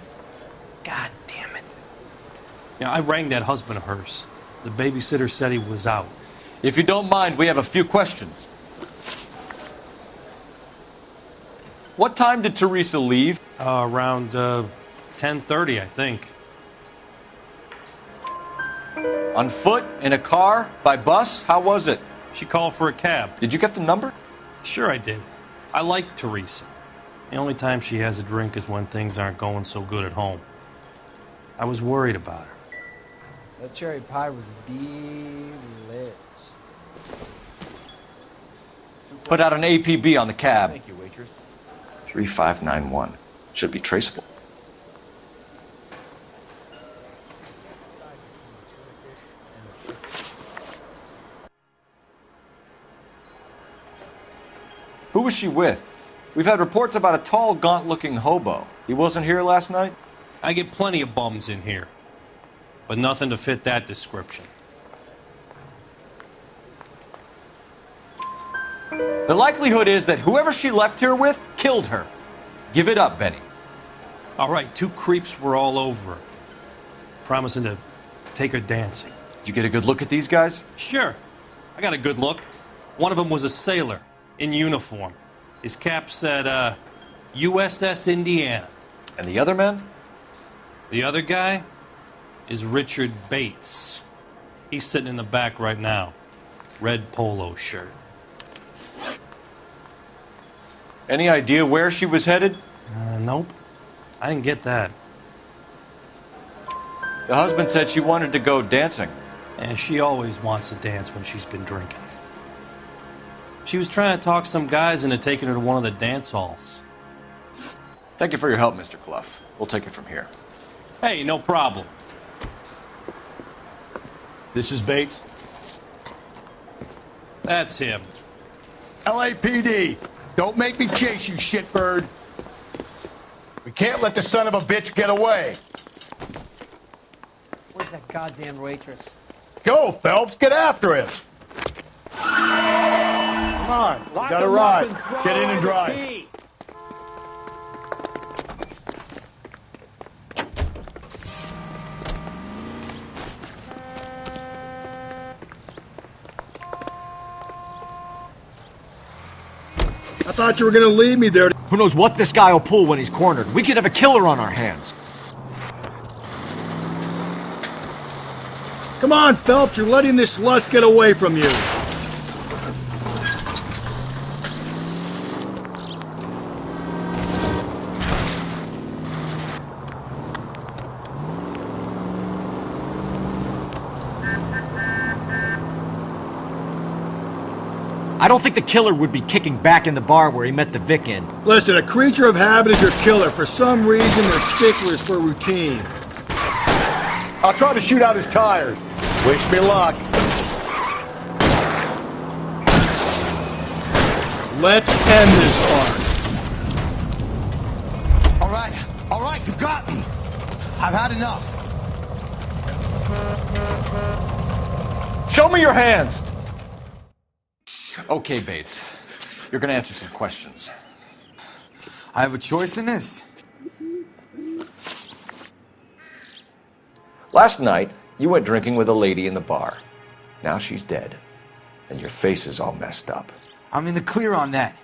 God damn it. Yeah, I rang that husband of hers. The babysitter said he was out.
If you don't mind, we have a few questions. What time did Teresa leave?
Around 10:30, I think.
On foot? In a car? By bus? How was it?
She called for a cab.
Did you get the number?
Sure I did. I like Teresa. The only time she has a drink is when things aren't going so good at home. I was worried about her.
That cherry pie was delicious.
Put out an APB on the cab.
Thank you, waitress.
3591. Should be traceable. Who was she with? We've had reports about a tall, gaunt-looking hobo. He wasn't here last night?
I get plenty of bums in here, but nothing to fit that description.
The likelihood is that whoever she left here with killed her. Give it up, Benny.
All right, 2 creeps were all over her, promising to take her dancing.
You get a good look at these guys?
Sure. I got a good look. One of them was a sailor in uniform. His cap said, USS Indiana.
And the other man?
The other guy is Richard Bates. He's sitting in the back right now. Red polo shirt.
Any idea where she was headed?
Nope. I didn't get that.
The husband said she wanted to go dancing.
And she always wants to dance when she's been drinking. She was trying to talk some guys into taking her to one of the dance halls.
Thank you for your help, Mr. Clough. We'll take it from here.
Hey, no problem.
This is Bates.
That's him.
LAPD, don't make me chase you, shitbird. We can't let the son of a bitch get away.
Where's that goddamn waitress?
Go, Phelps, get after him. Come on, we got a ride. Get in and drive.
I thought you were gonna leave me there.
Who knows what this guy will pull when he's cornered? We could have a killer on our hands.
Come on, Phelps, you're letting this lust get away from you.
I don't think the killer would be kicking back in the bar where he met the Vic in.
Listen, a creature of habit is your killer. For some reason, they're sticklers for routine.
I'll try to shoot out his tires. Wish me luck.
Let's end this arc.
All right, you got me. I've had enough.
Show me your hands!
Okay, Bates. You're gonna answer some questions.
I have a choice in this.
Last night, you went drinking with a lady in the bar. Now she's dead. And your face is all messed up.
I'm in the clear on that.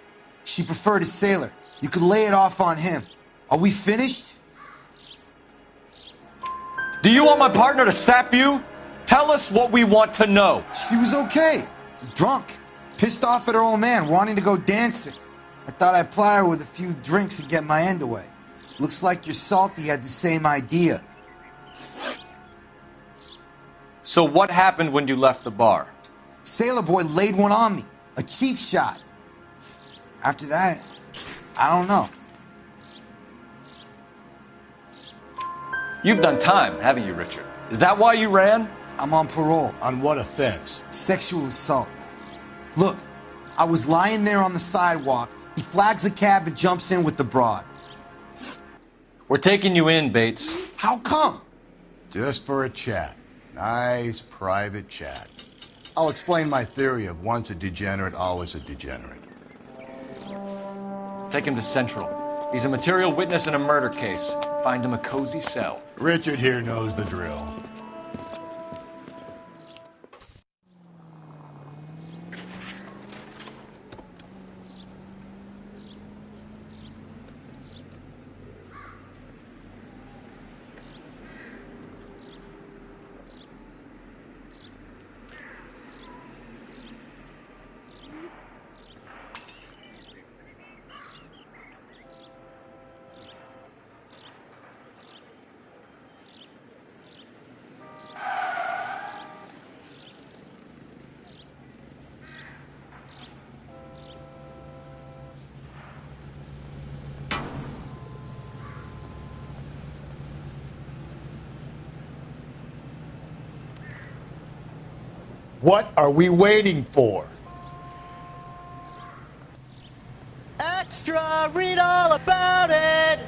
She preferred a sailor. You could lay it off on him. Are we finished?
Do you want my partner to sap you? Tell us what we want to know.
She was okay. Drunk. Pissed off at her old man, wanting to go dancing. I thought I'd ply her with a few drinks and get my end away. Looks like your salty had the same idea.
So what happened when you left the bar?
Sailor Boy laid one on me. A cheap shot. After that, I don't know.
You've done time, haven't you, Richard? Is that why you ran?
I'm on parole.
On what offense?
Sexual assault. Look, I was lying there on the sidewalk. He flags a cab and jumps in with the broad.
We're taking you in, Bates.
How come?
Just for a chat. Nice private chat. I'll explain my theory of once a degenerate, always a degenerate.
Take him to Central. He's a material witness in a murder case. Find him a cozy cell.
Richard here knows the drill. What are we waiting for?
Extra, read all about it!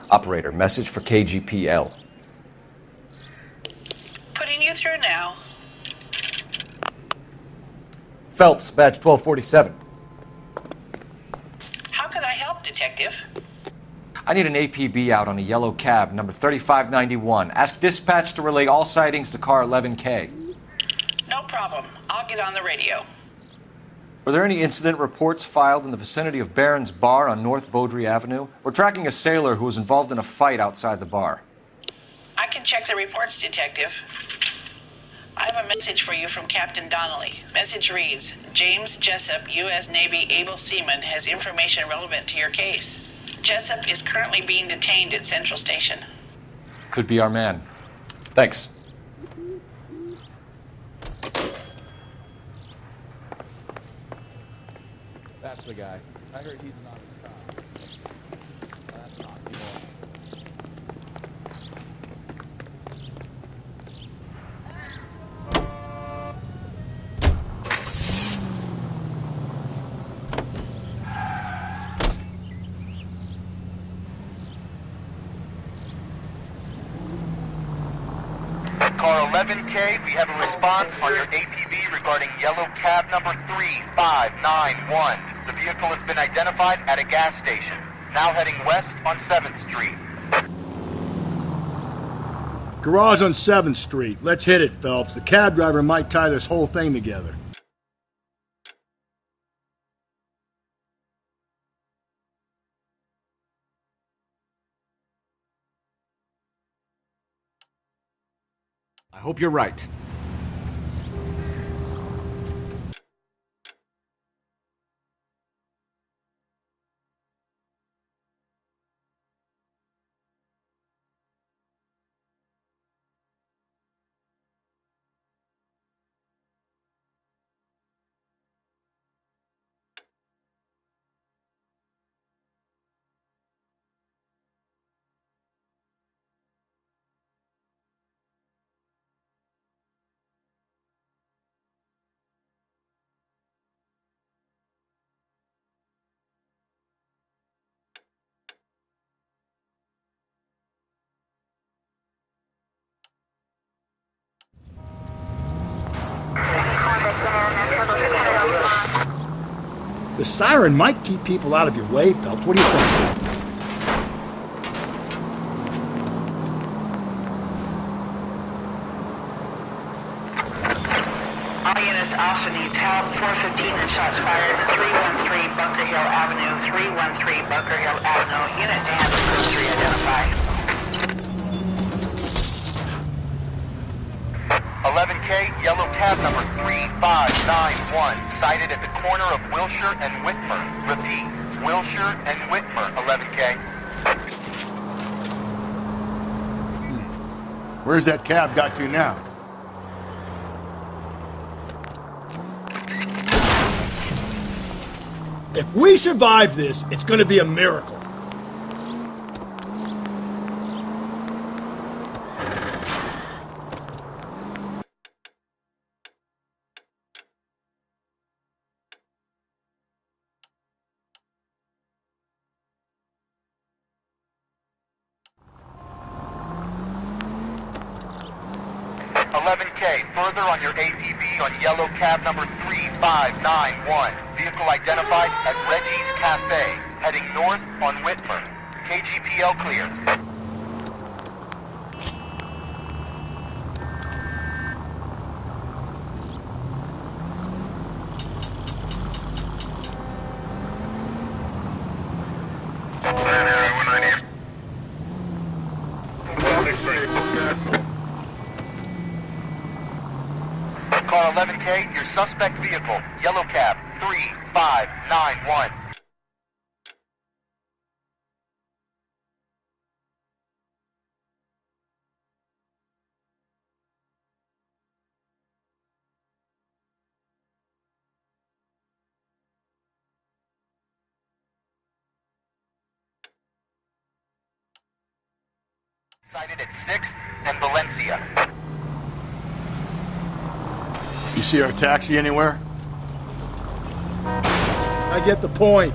Operator, message for KGPL.
Putting you through now.
Phelps, badge 1247.
How could I help, Detective?
I need an APB out on a yellow cab, number 3591. Ask dispatch to relay all sightings to car 11K.
No problem. I'll get on the radio.
Were there any incident reports filed in the vicinity of Barron's Bar on North Beaudry Avenue? We're tracking a sailor who was involved in a fight outside the bar.
I can check the reports, Detective. I have a message for you from Captain Donnelly. Message reads, James Jessup, U.S. Navy able seaman, has information relevant to your case. Jessup is currently being detained at Central Station.
Could be our man. Thanks.
That's the guy. I heard he's an honest cop. That's an oxymoron.
Car 11K, we have a response on your APB regarding yellow cab number 3591. The vehicle has been identified at a gas station. Now heading west on 7th Street.
Garage on 7th Street. Let's hit it, Phelps. The cab driver might tie this whole thing together.
I hope you're right.
The siren might keep people out of your way, Phelps. What do you think?
All units, officer needs help. 415 and shots fired. 313 Bunker Hill Avenue. 313 Bunker Hill Avenue. Unit to handle code 3 identify.
11K, yellow cab number 3591, sighted at the corner of Wilshire and Whitmer. Repeat, Wilshire and Whitmer, 11K.
Where's that cab got to now? If we survive this, it's going to be a miracle.
Further on your APB on yellow cab number 3591. Vehicle identified at Reggie's Cafe, heading north on Whitmer. KGPL clear. Car 11K, your suspect vehicle, yellow cab 3591. Sighted at 6th and Valencia.
You see our taxi anywhere? I get the point.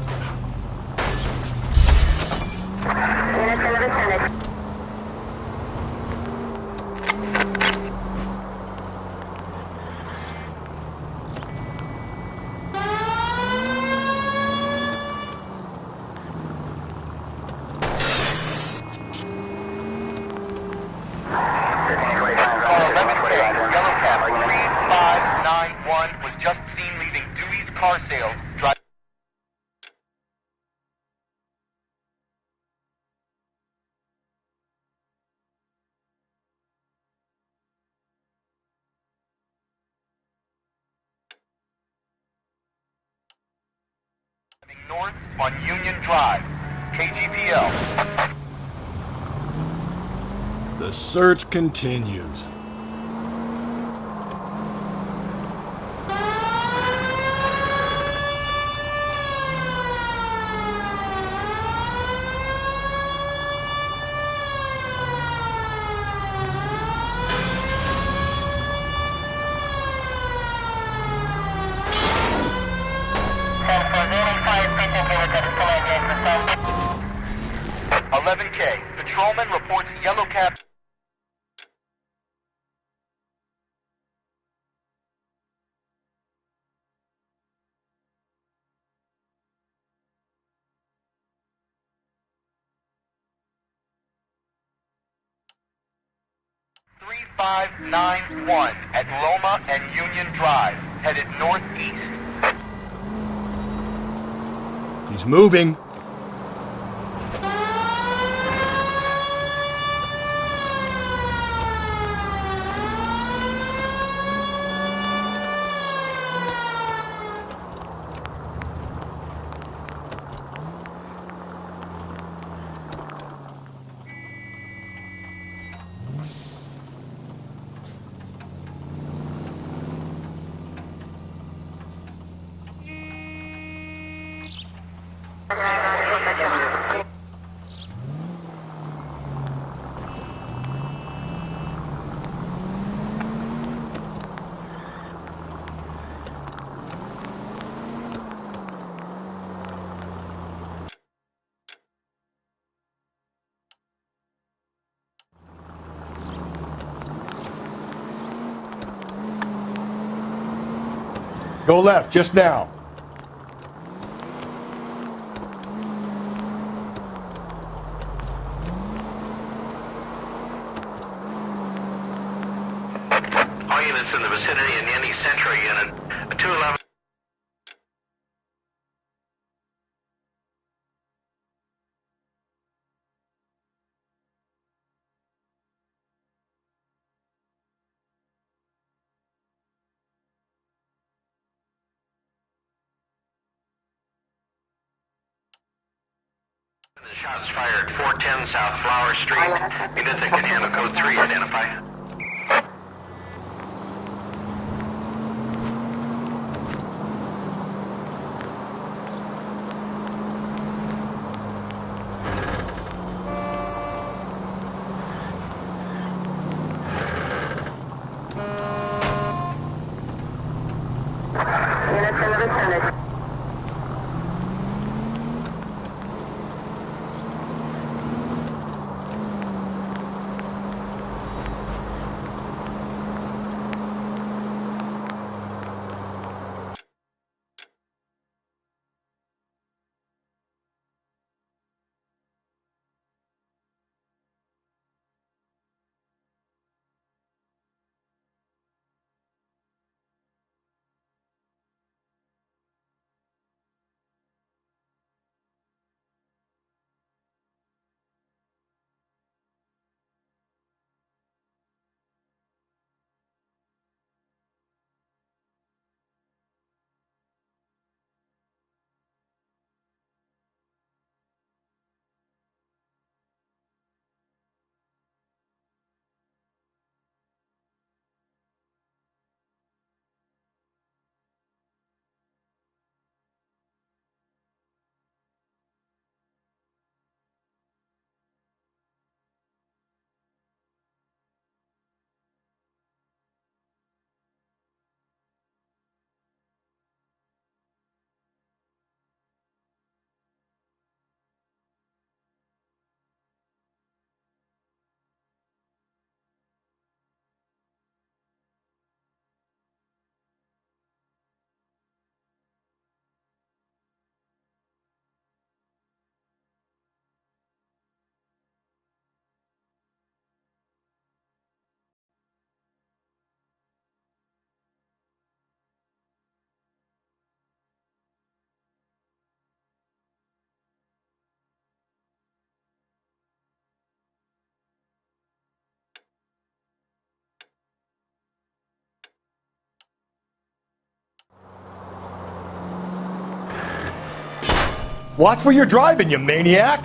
Was just seen leaving Dewey's Car Sales, driving north on Union Drive. KGPL.
The search continues.
Patrolman reports yellow cab. (3591) at Loma and Union Drive, headed northeast.
He's moving. Go left, just now.
units in the vicinity in any Centro unit. A 211. The shots fired 410 South Flower Street. Units that can handle code 3 identify.
Units in the vicinity.
Watch where you're driving, you maniac!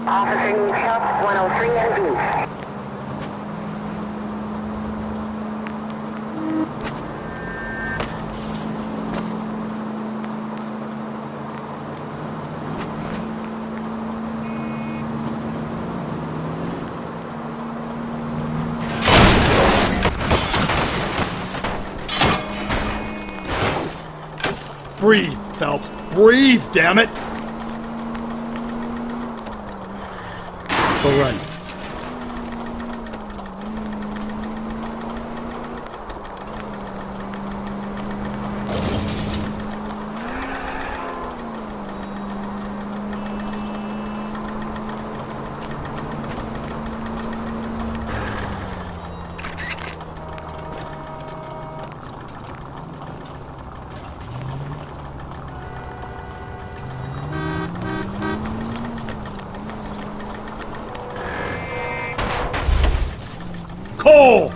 Officer needs help, 103 and B.
Breathe, Phelps. Breathe, damn it! All right. Cole!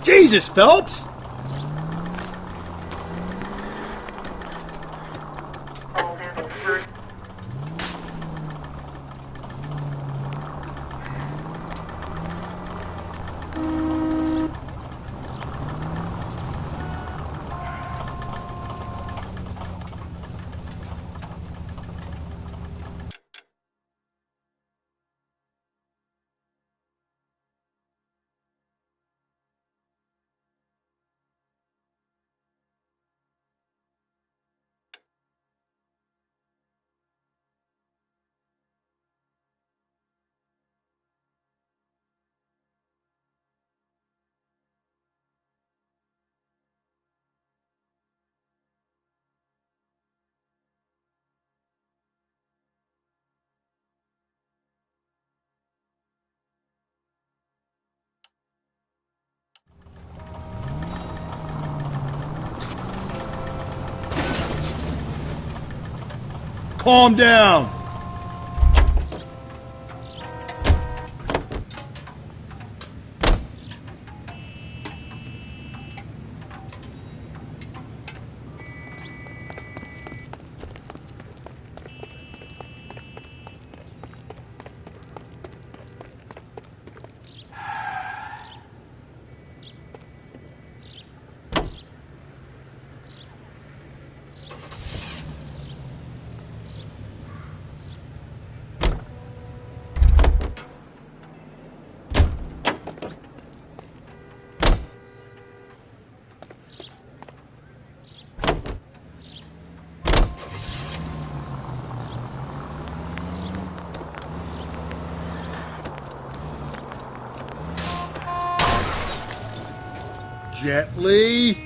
Jesus, Phelps!
calm down. Gently.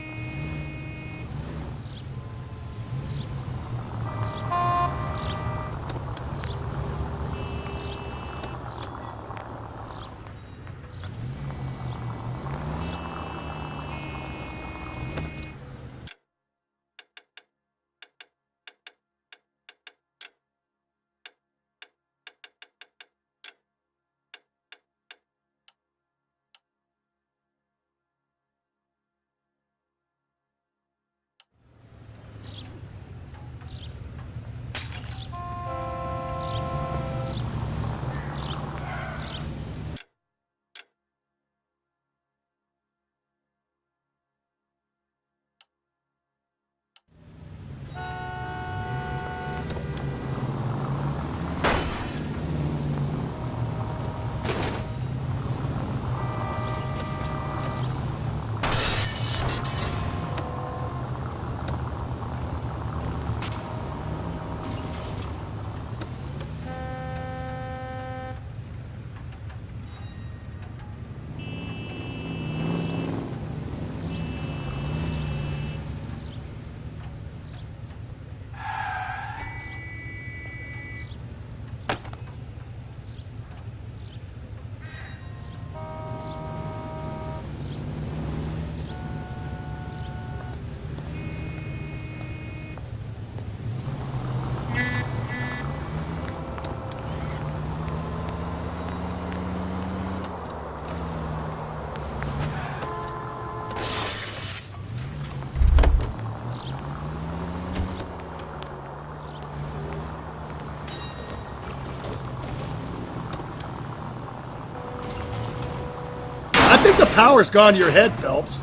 I think the power's gone to your head, Phelps.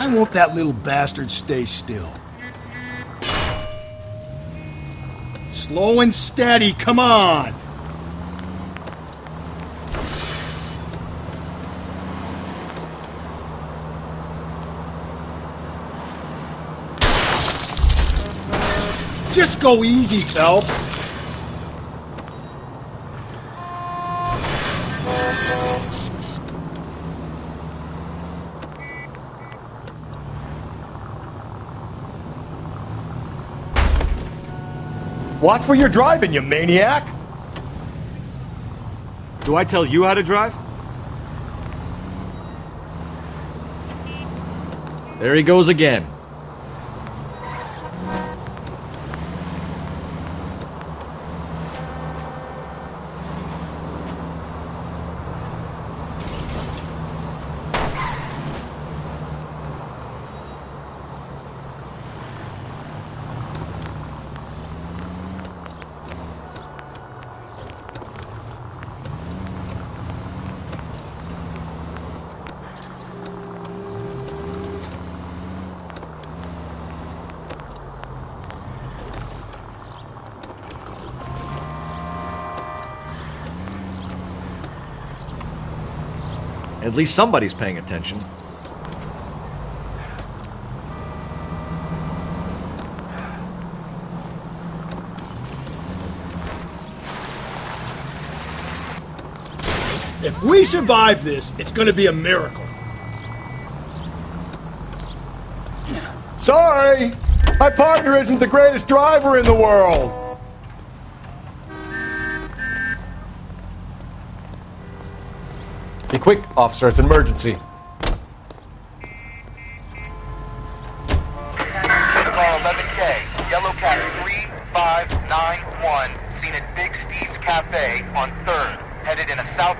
Why won't that little bastard stay still? Slow and steady, come on! Just go easy, Phelps.
Watch where you're driving, you maniac!
Do I tell you how to drive? There he goes again. At least somebody's paying attention.
If we survive this, it's gonna be a miracle.
Sorry! My partner isn't the greatest driver in the world!
Be quick, officer, it's an emergency.
Call 11K, Yellow Cat 3591, seen at Big Steve's Cafe on 3rd, headed in a south...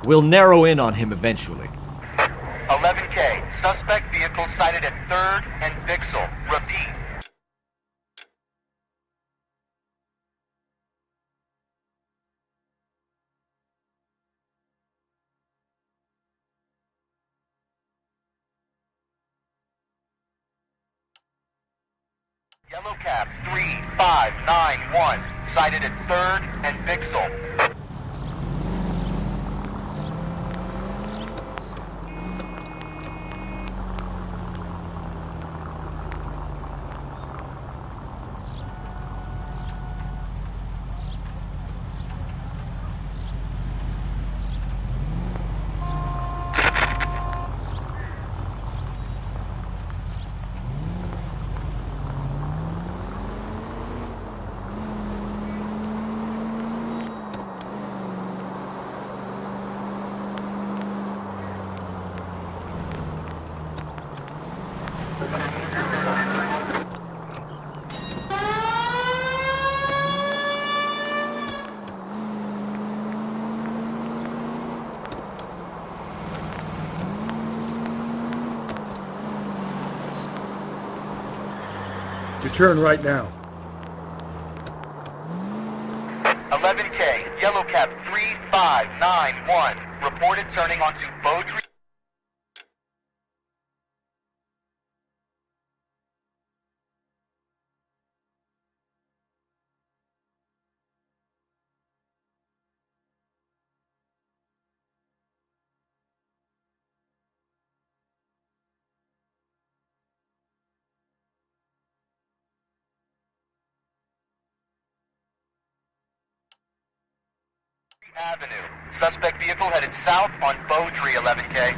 We'll narrow in on him eventually.
11K, suspect vehicle sighted at 3rd and Vixel. Repeat. Yellow Cab 3591, sighted at 3rd and Vixel.
Your turn right now.
11K, Yellow Cab 3591, reported turning onto Beaudry. Avenue. Suspect vehicle headed south on Beaudry, 11K.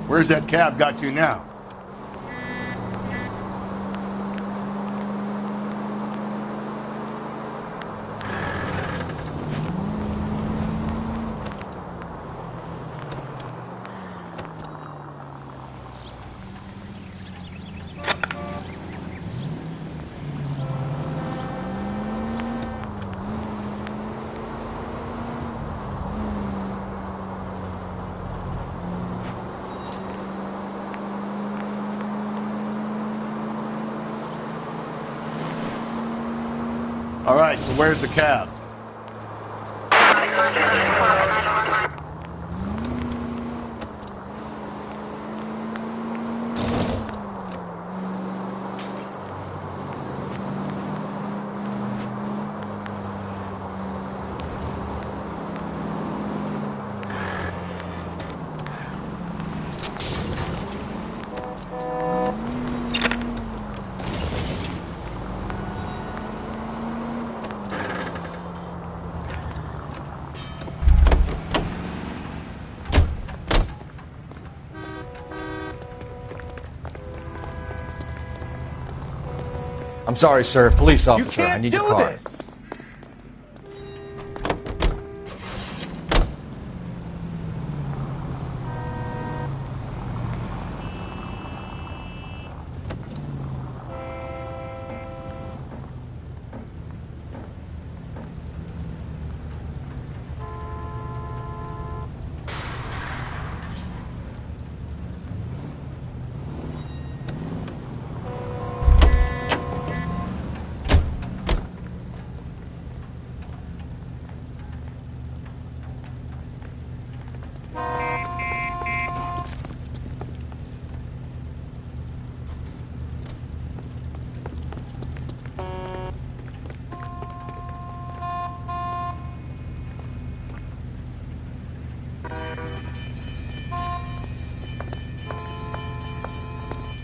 Where's that cab got to now? All right, so where's the cab?
I'm sorry, sir. Police officer. I need your car.
This.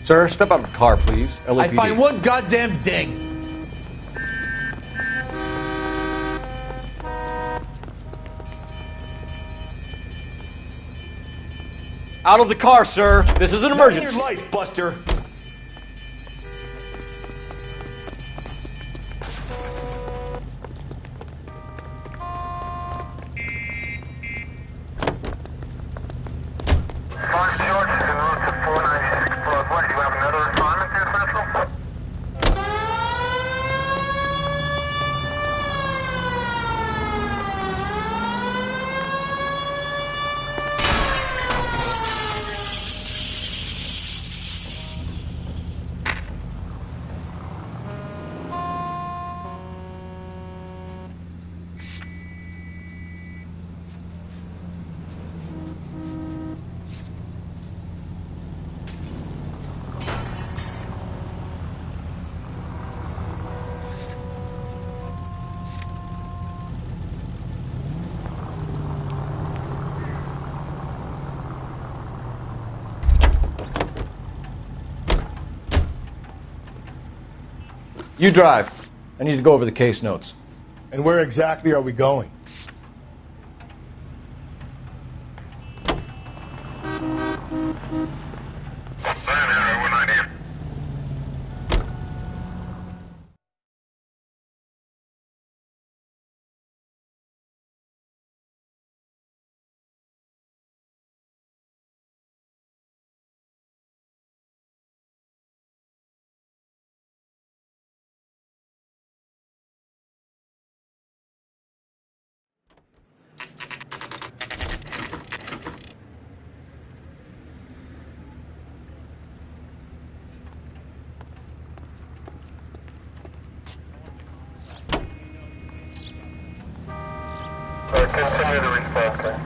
Sir, step out of the car, please. LAPD.
I find one goddamn ding.
Out of the car, sir. This is an emergency.
Your life, Buster.
You drive. I need to go over the case notes.
And where exactly are we going?
Continue the response, sir.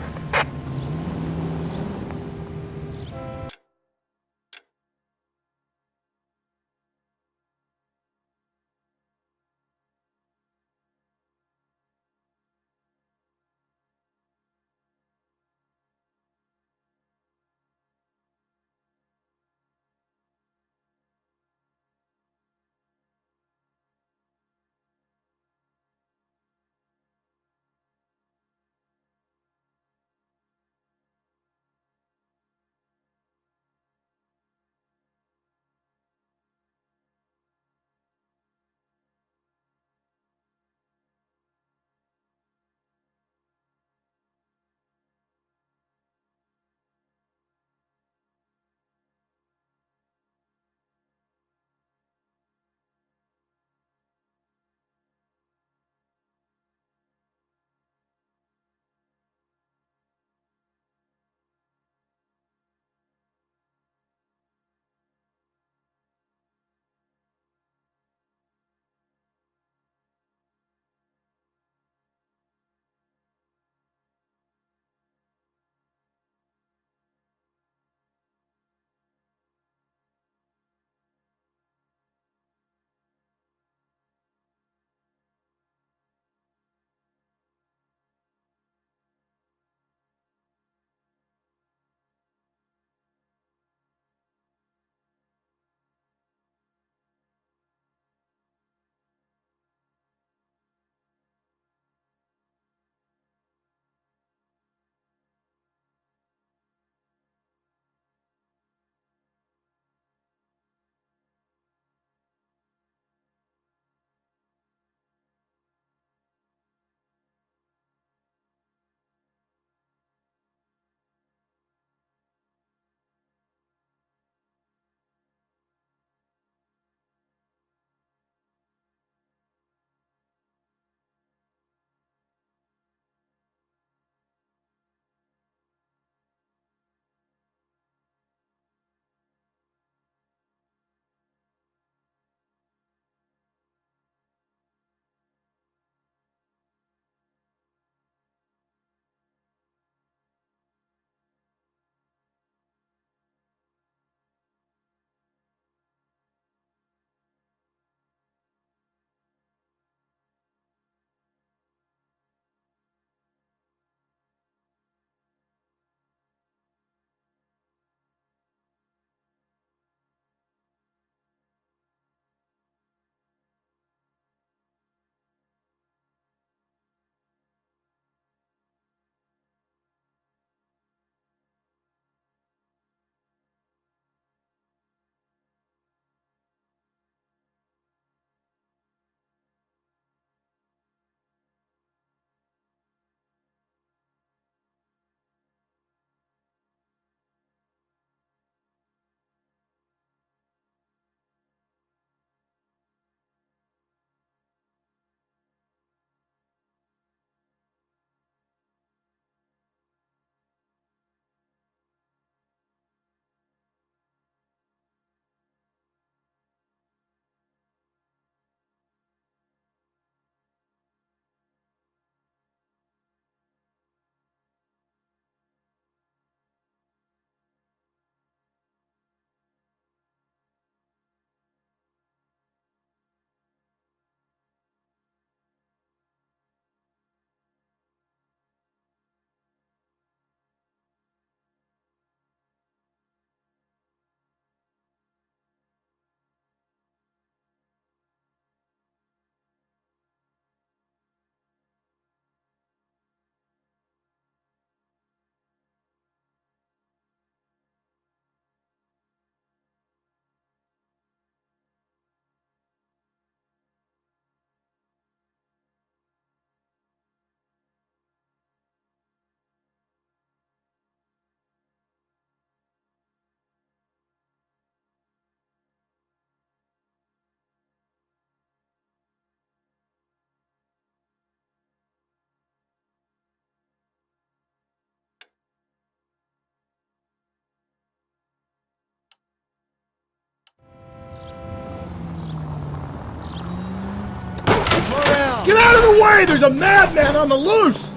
away! There's a madman on the loose!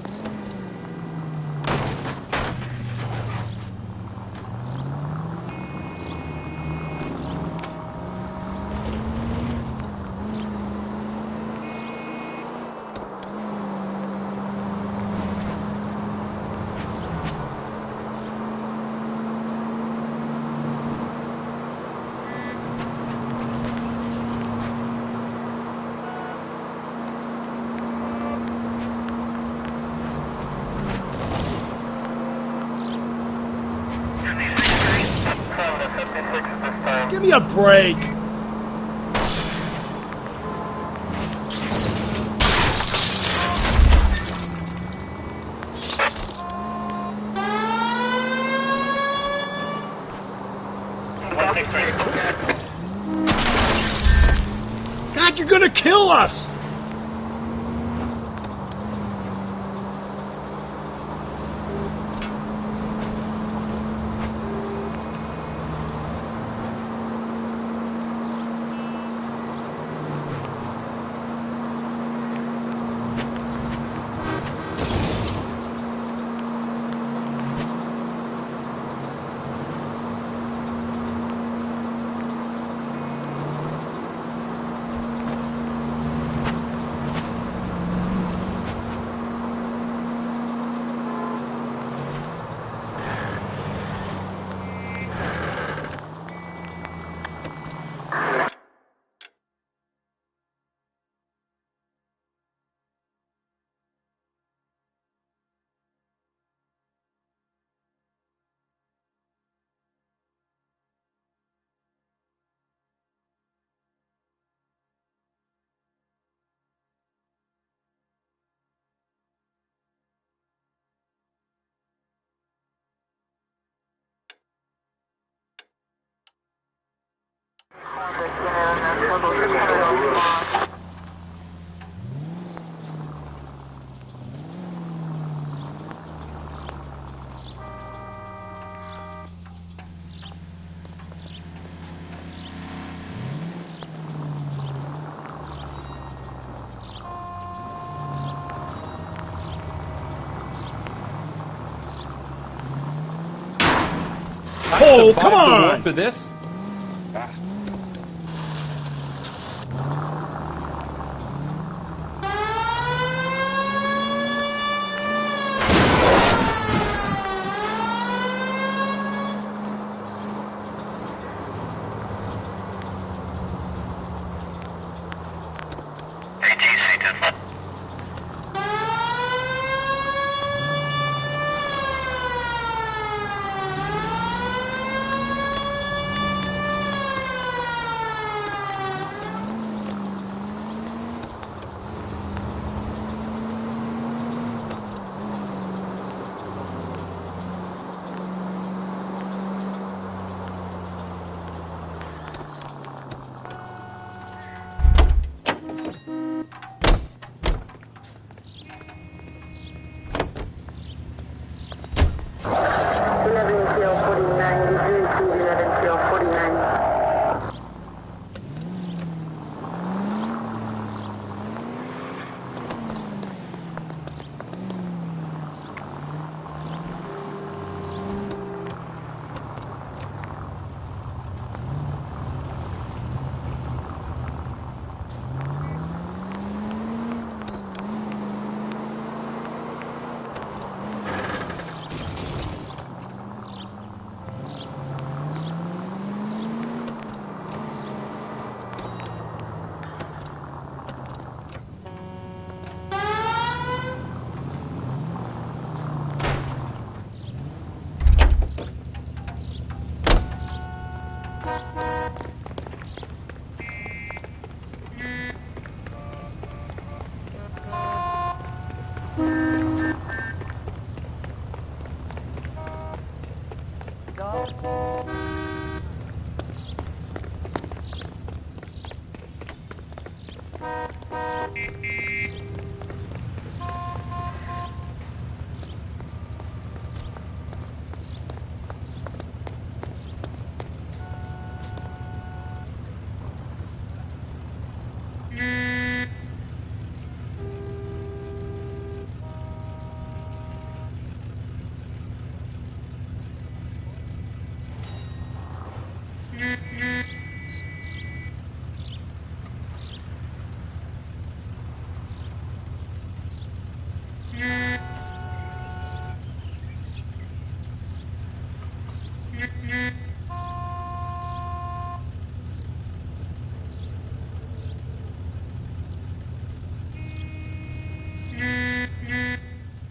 Give me a break! God, you're gonna kill us! Oh, come on!
For this?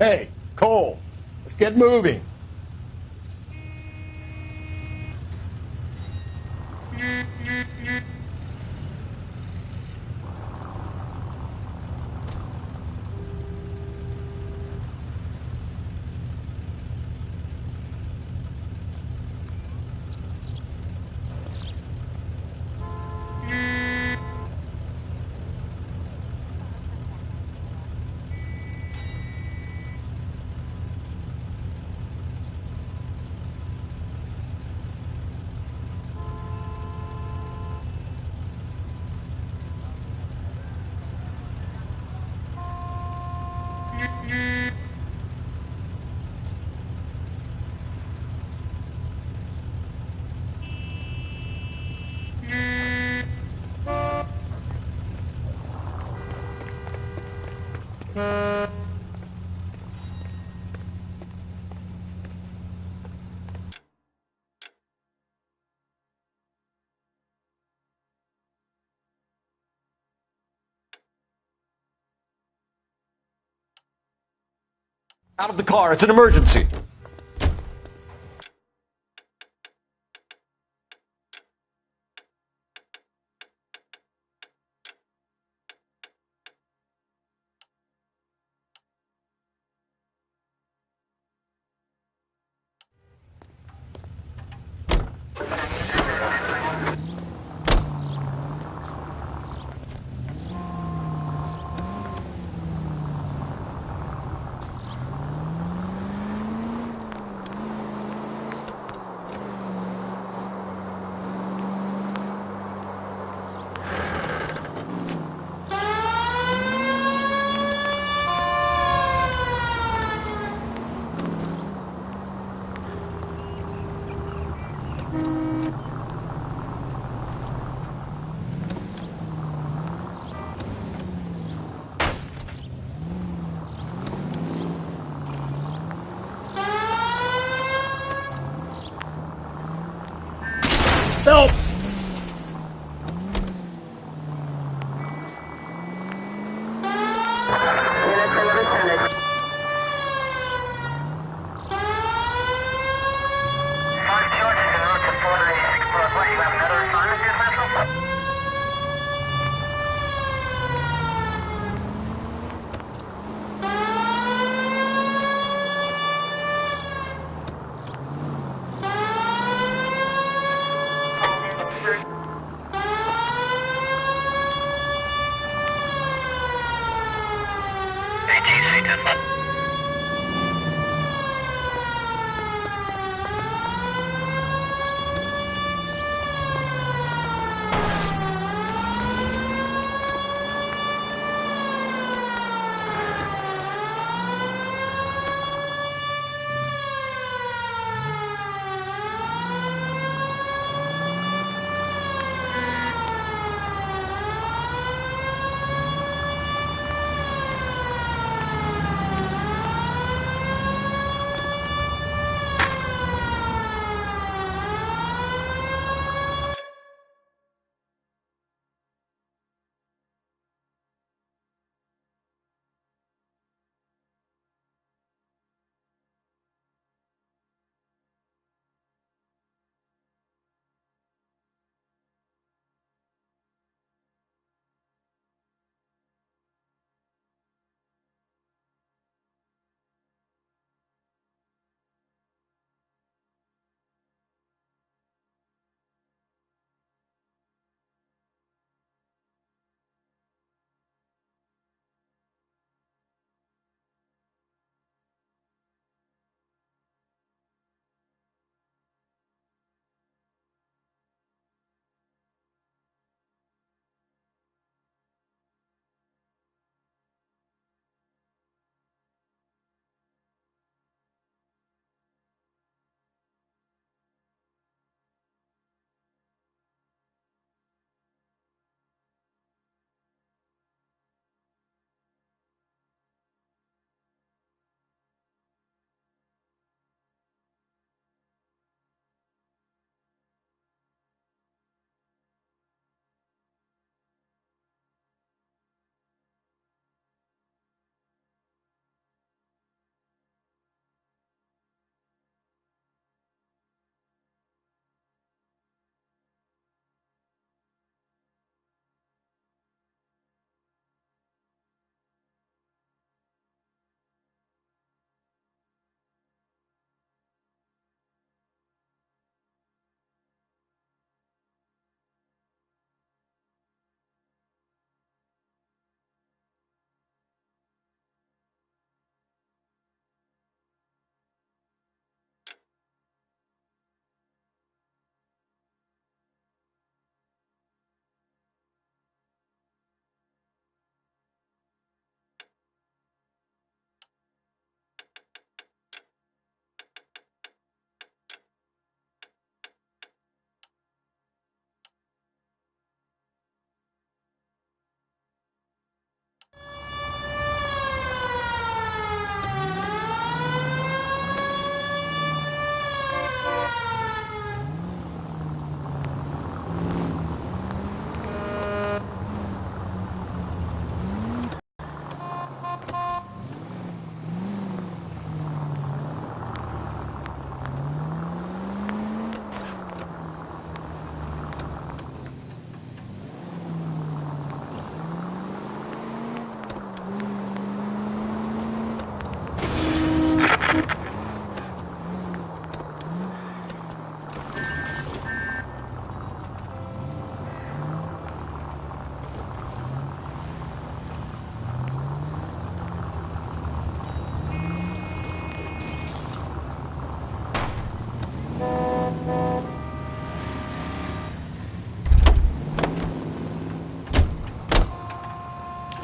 Hey, Cole, let's get moving.
Out of the car, it's an emergency.
Phelps!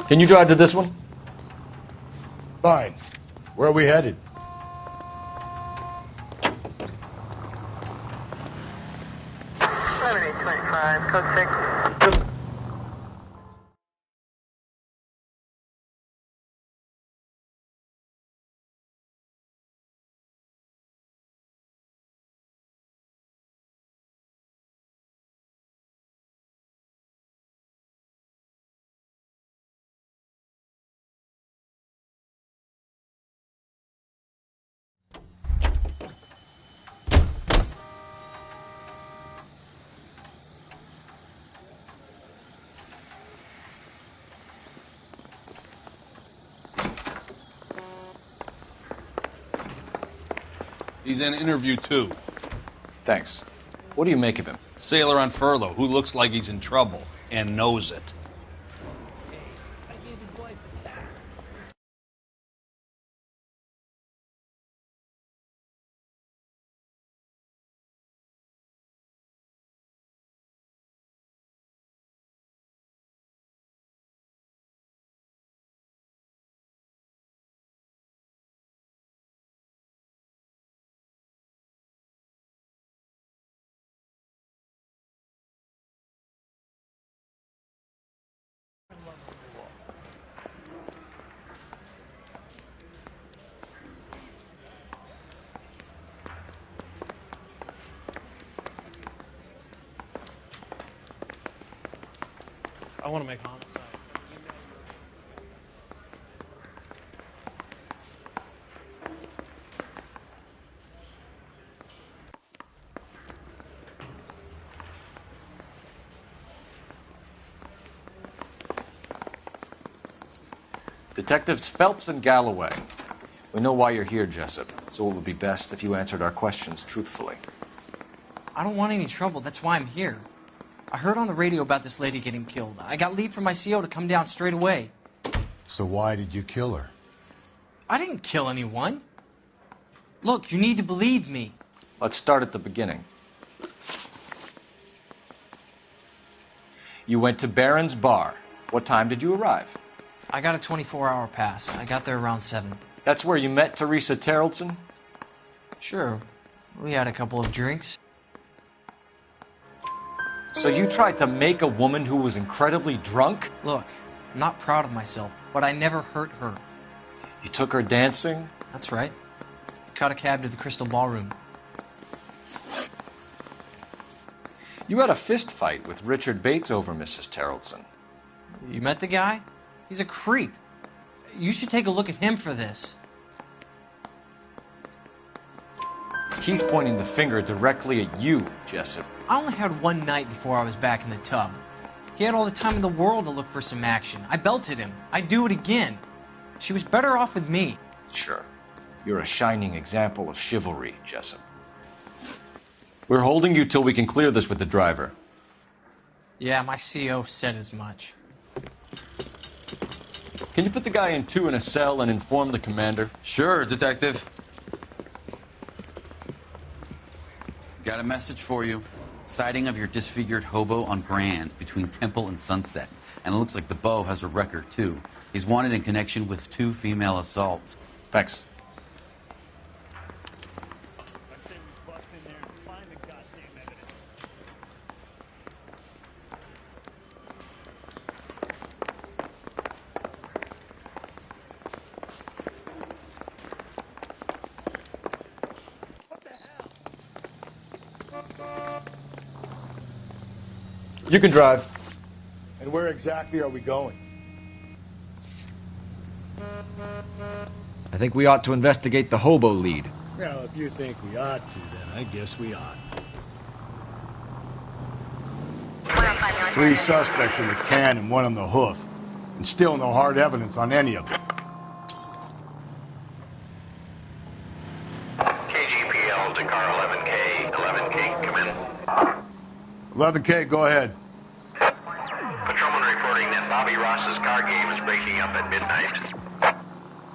Can you drive to this one?
Fine. Where are we headed?
Code 6.
He's in interview 2.
Thanks. What do you make of him?
Sailor on furlough who looks like he's in trouble and knows it.
I want to make homicide.
Detectives Phelps and Galloway. We know why you're here, Jessup, so it would be best if you answered our questions truthfully.
I don't want any trouble. That's why I'm here. I heard on the radio about this lady getting killed. I got leave from my CO to come down straight away.
So why did you kill her?
I didn't kill anyone. Look, you need to believe me.
Let's start at the beginning. You went to Barron's Bar. What time did you arrive?
I got a 24-hour pass. I got there around 7.
That's where you met Teresa Terrellson?
Sure. We had a couple of drinks.
So you tried to make a woman who was incredibly drunk?
Look, I'm not proud of myself, but I never hurt her.
You took her dancing?
That's right. Caught a cab to the Crystal Ballroom.
You had a fist fight with Richard Bates over Mrs. Terrellson.
You met the guy? He's a creep. You should take a look at him for this.
He's pointing the finger directly at you, Jessup.
I only had one night before I was back in the tub. He had all the time in the world to look for some action. I belted him. I'd do it again. She was better off with me.
Sure. You're a shining example of chivalry, Jessup. We're holding you till we can clear this with the driver.
Yeah, my CO said as much.
Can you put the guy in 2 in a cell and inform the commander?
Sure, Detective. Got a message for you. Sighting of your disfigured hobo on Grand between Temple and Sunset. And it looks like the Beau has a record, too. He's wanted in connection with 2 female assaults.
Thanks.
You can drive.
And where exactly are we going?
I think we ought to investigate the hobo lead.
Well, if you think we ought to, then I guess we ought. 3 suspects in the can and 1 on the hoof. And still no hard evidence on any of them.
KGPL to car 11K. 11K, come in.
11K, go ahead.
Patrolman reporting that Bobby Ross's car game is breaking up at midnight.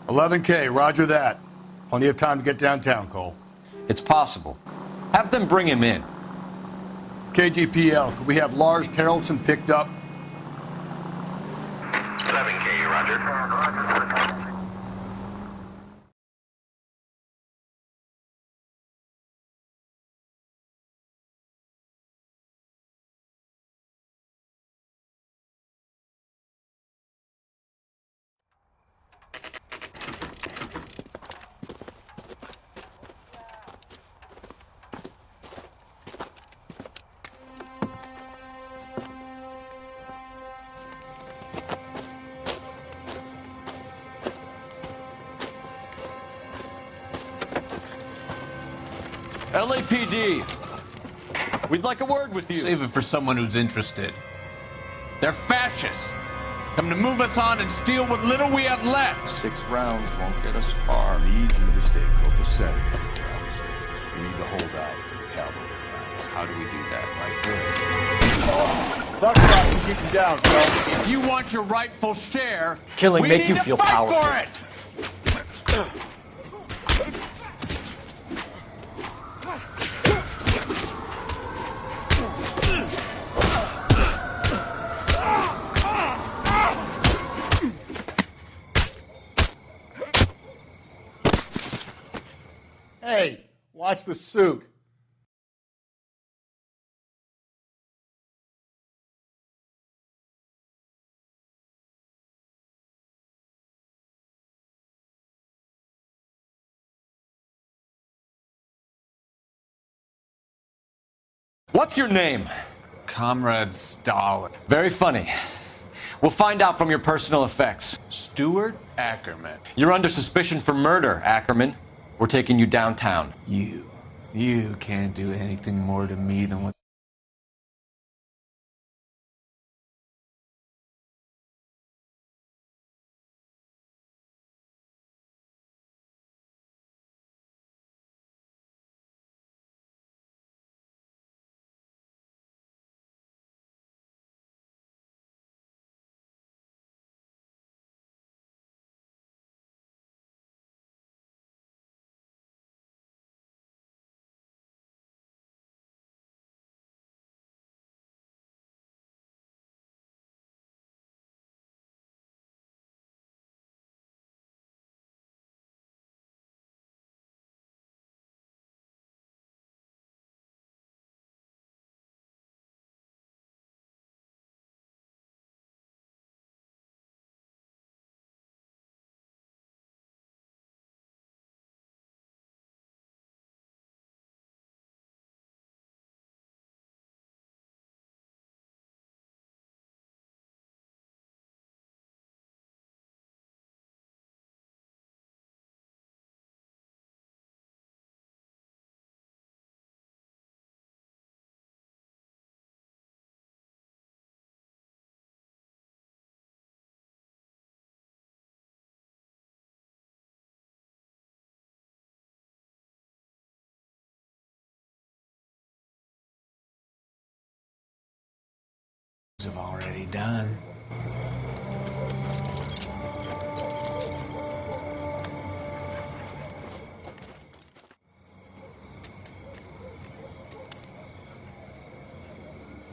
11K, roger that. Plenty of time to get downtown, Cole.
It's possible. Have them bring him in.
KGPL, could we have Lars Terrellson picked up?
11K, Roger.
LAPD, we'd like a word with you.
Save it for someone who's interested. They're fascists. Come to move us on and steal what little we have left.
6 rounds won't get us far.
I need you to stay copacetic, Phelps. You need to hold out to the cavalry line.
How do we do that?
Like this. Fuck off, keep you down, Phelps.
If you want your rightful share,
Killing
we
make
need
you
to
feel
fight
powerful.
for it.
Hey, watch the suit.
What's your name?
Comrade Stalin.
Very funny. We'll find out from your personal effects.
Stuart Ackerman.
You're under suspicion for murder, Ackerman. We're taking you downtown.
You can't do anything more to me than what... have already done.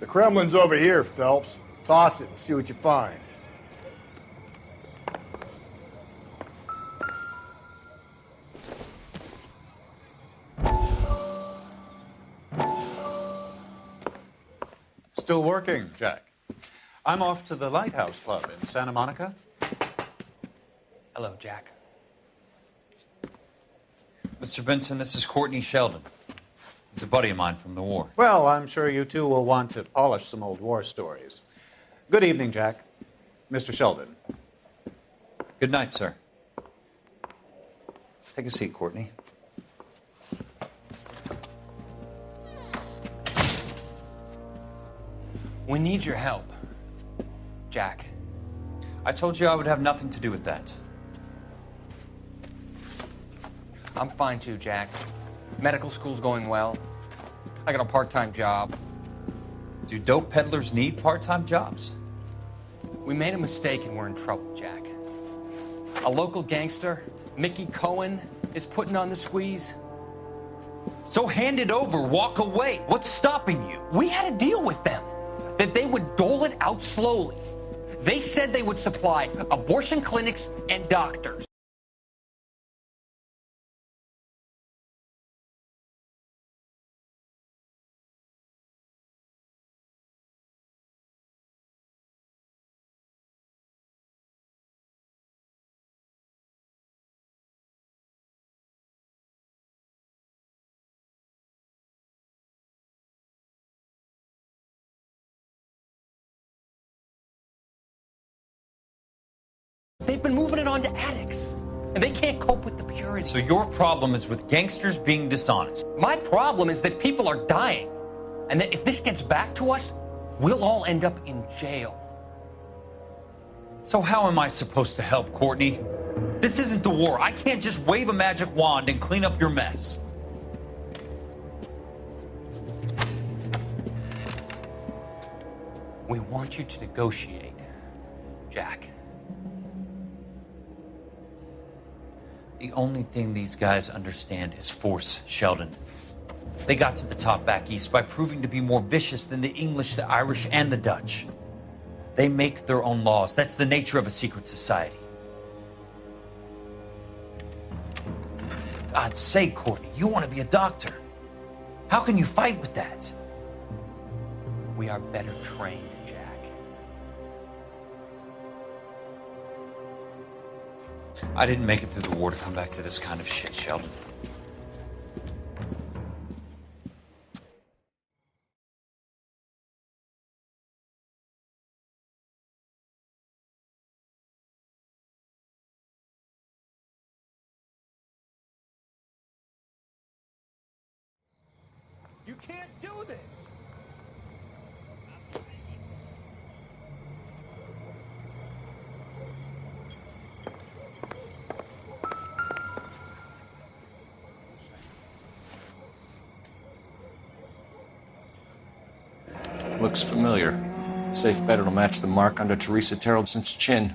The Kremlin's over here, Phelps. Toss it and see what you find.
Still working, Jack. I'm off to the Lighthouse Club in Santa Monica.
Hello, Jack.
Mr. Benson, this is Courtney Sheldon. He's a buddy of mine from the war.
Well, I'm sure you two will want to polish some old war stories. Good evening, Jack. Mr. Sheldon.
Good night, sir. Take a seat, Courtney.
We need your help, Jack.
I told you I would have nothing to do with that.
I'm fine too, Jack. Medical school's going well. I got a part-time job.
Do dope peddlers need part-time jobs?
We made a mistake and we're in trouble, Jack. A local gangster, Mickey Cohen, is putting on the squeeze.
So hand it over, walk away. What's stopping you?
We had a deal with them that they would dole it out slowly.
They said they would supply abortion clinics and doctors. They've been moving it on to addicts, and they can't cope with the purity.
So your problem is with gangsters being dishonest.
My problem is that people are dying, and that if this gets back to us, we'll all end up in jail.
So how am I supposed to help, Courtney? This isn't the war. I can't just wave a magic wand and clean up your mess.
We want you to negotiate, Jack.
The only thing these guys understand is force, Sheldon. They got to the top back east by proving to be more vicious than the English, the Irish, and the Dutch. They make their own laws. That's the nature of a secret society. For God's sake, Courtney, you want to be a doctor. How can you fight with that?
We are better trained, Jack.
I didn't make it through the war to come back to this kind of shit, Sheldon.
You can't do this!
Looks familiar. Safe bet it'll match the mark under Teresa Terrelson's chin.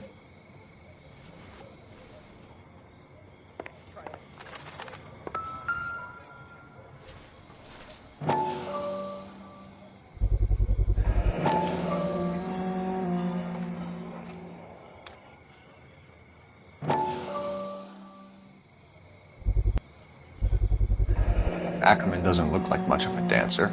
Ackerman doesn't look like much of a dancer.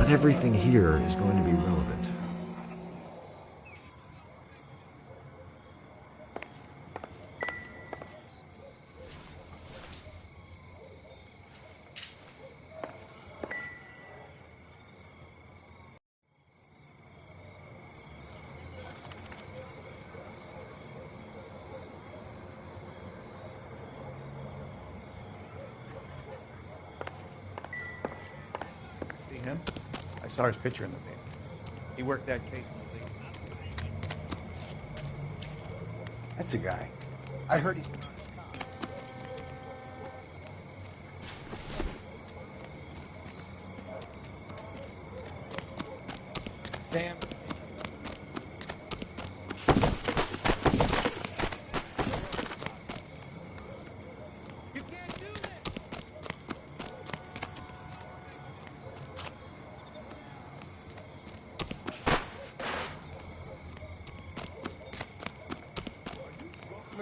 Not everything here is going to be relevant.
See him? I saw his picture in the paper. He worked that case in the league.
That's a guy. I heard he's...
Sam.
You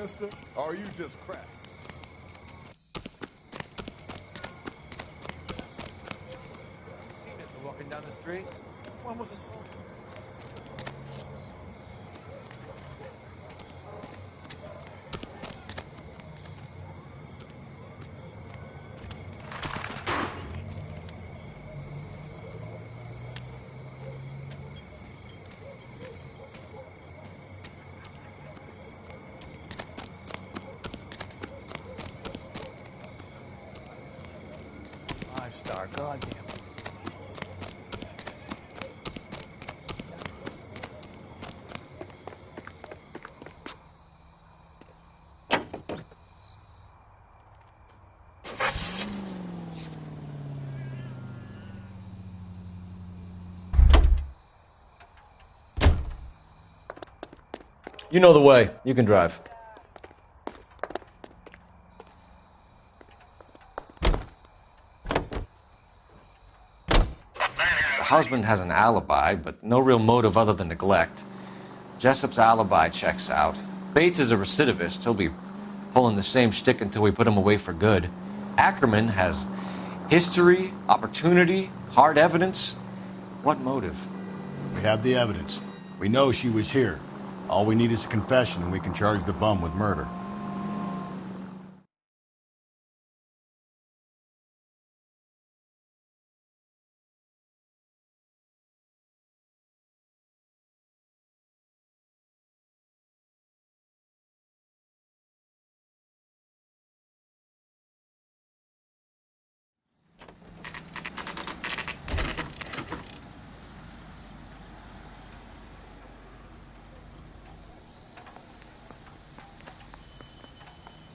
mister? Or are you just crap?
Walking down the street, one was assaulted. Five-star, goddamn.
You know the way. You can drive.
The husband has an alibi, but no real motive other than neglect. Jessup's alibi checks out. Bates is a recidivist. He'll be pulling the same shtick until we put him away for good. Ackerman has history, opportunity, hard evidence. What motive?
We have the evidence. We know she was here. All we need is a confession, and we can charge the bum with murder.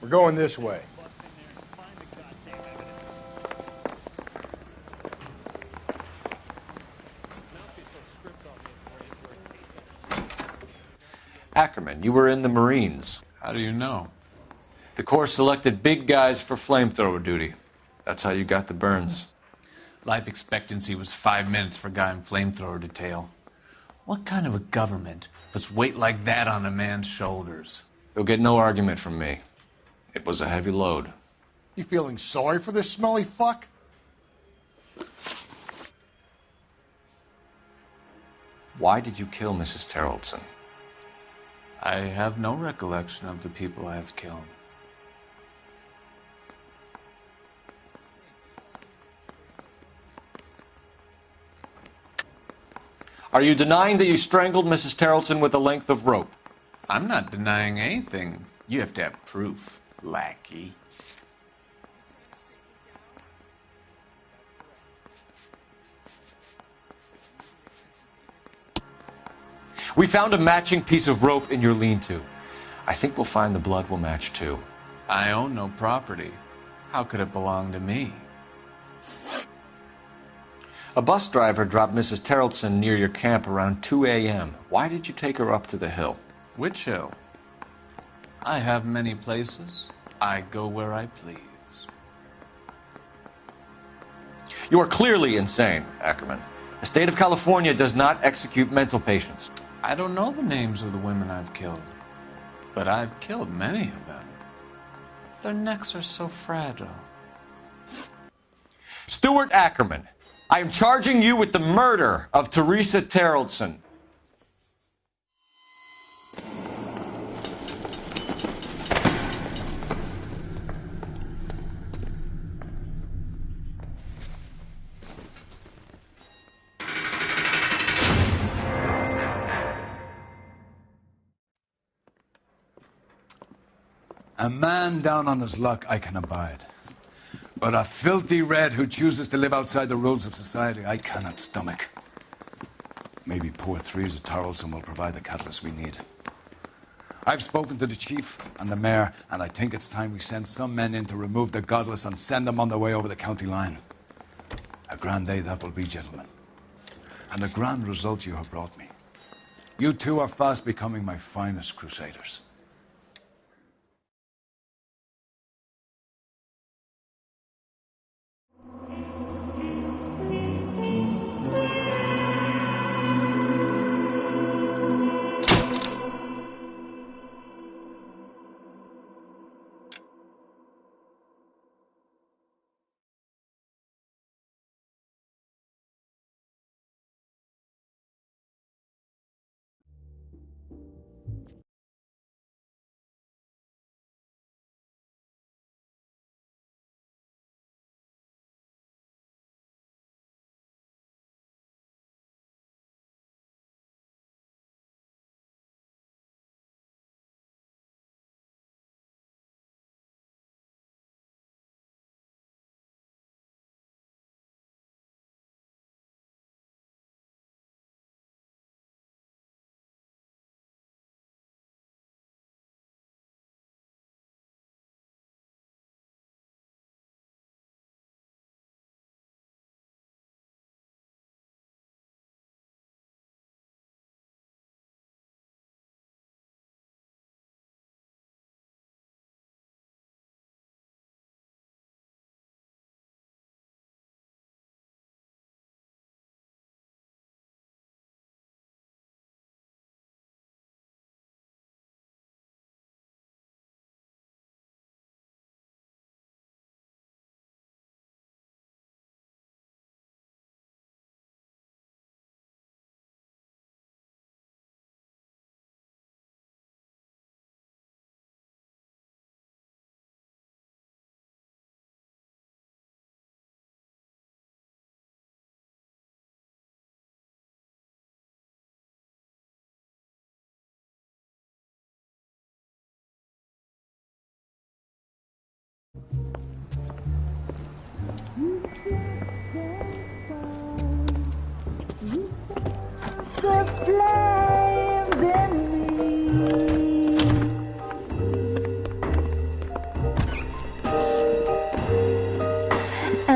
We're going this way.
Ackerman, you were in the Marines.
How do you know?
The Corps selected big guys for flamethrower duty. That's how you got the burns.
Life expectancy was 5 minutes for a guy in flamethrower detail. What kind of a government puts weight like that on a man's shoulders?
You'll get no argument from me. It was a heavy load.
You feeling sorry for this smelly fuck?
Why did you kill Mrs. Terrellson?
I have no recollection of the people I have killed.
Are you denying that you strangled Mrs. Terrellson with a length of rope?
I'm not denying anything. You have to have proof, lackey.
We found a matching piece of rope in your lean-to. I think we'll find the blood will match too.
I own no property. How could it belong to me?
A bus driver dropped Mrs. Terrellson near your camp around 2 a.m. Why did you take her up to the hill?
Which hill? I have many places. I go where I please.
You are clearly insane, Ackerman. The state of California does not execute mental patients.
I don't know the names of the women I've killed, but I've killed many of them. Their necks are so fragile.
Stuart Ackerman, I am charging you with the murder of Teresa Terrellson.
A man down on his luck I can abide. But a filthy red who chooses to live outside the rules of society I cannot stomach. Maybe poor Teresa Terrellson will provide the catalyst we need. I've spoken to the chief and the mayor, and I think it's time we send some men in to remove the godless and send them on their way over the county line. A grand day that will be, gentlemen. And a grand result you have brought me. You two are fast becoming my finest crusaders.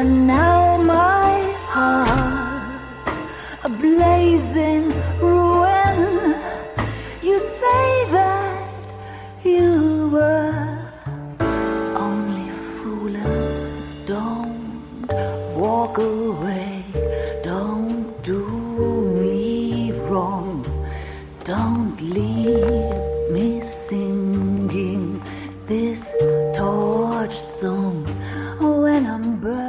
And now my heart's a blazing ruin. You say that you were only fooling. Don't walk away. Don't do me wrong. Don't leave me singing this torched song when I'm burning.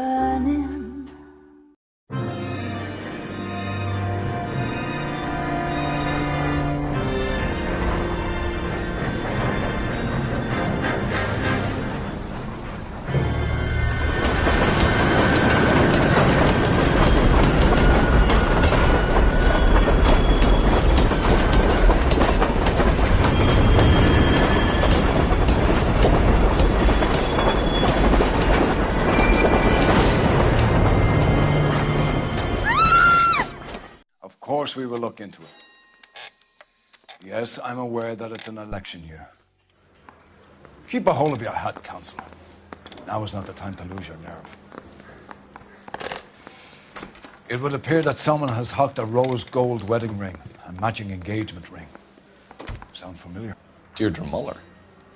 Of course we will look into it. Yes, I'm aware that it's an election year. Keep a hold of your hat, Counselor. Now is not the time to lose your nerve. It would appear that someone has hocked a rose gold wedding ring and matching engagement ring. Sound familiar?
Deirdre Muller.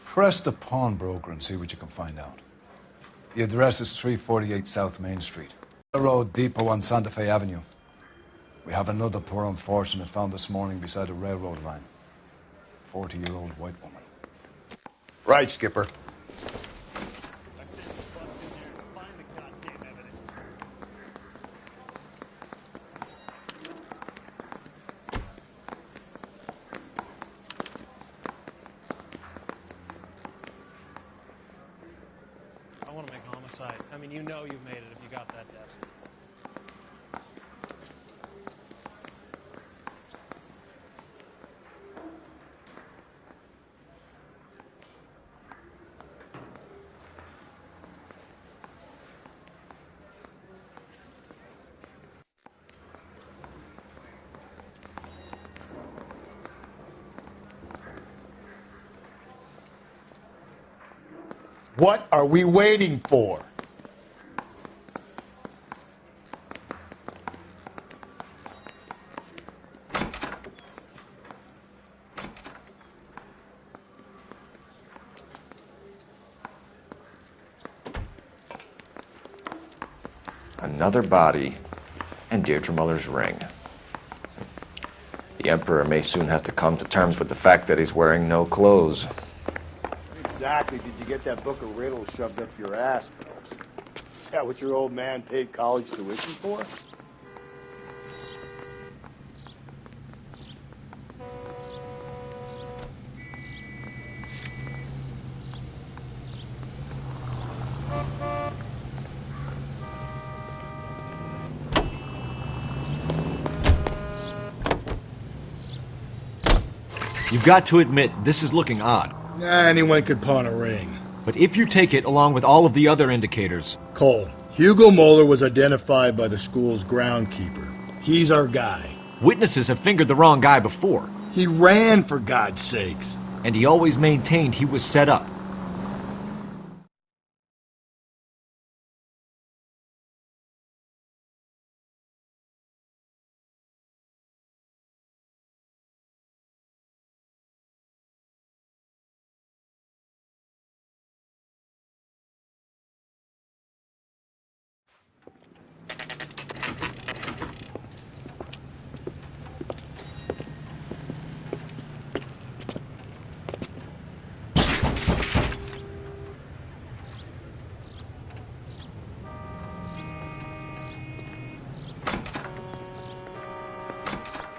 Press the pawnbroker and see what you can find out. The address is 348 South Main Street. The road depot on Santa Fe Avenue. We have another poor unfortunate found this morning beside a railroad line. 40-year-old white woman.
Right, Skipper.
I want to make homicide. I mean, you know you've made it if you got that desk.
What are we waiting for?
Another body and Deirdre Muller's ring. The Emperor may soon have to come to terms with the fact that he's wearing no clothes.
Exactly did you get that book of riddles shoved up your ass, Phelps? Is that what your old man paid college tuition for?
You've got to admit, this is looking odd.
Anyone could pawn a ring.
But if you take it along with all of the other indicators...
Cole, Hugo Moeller was identified by the school's groundkeeper. He's our guy.
Witnesses have fingered the wrong guy before.
He ran, for God's sakes.
And he always maintained he was set up.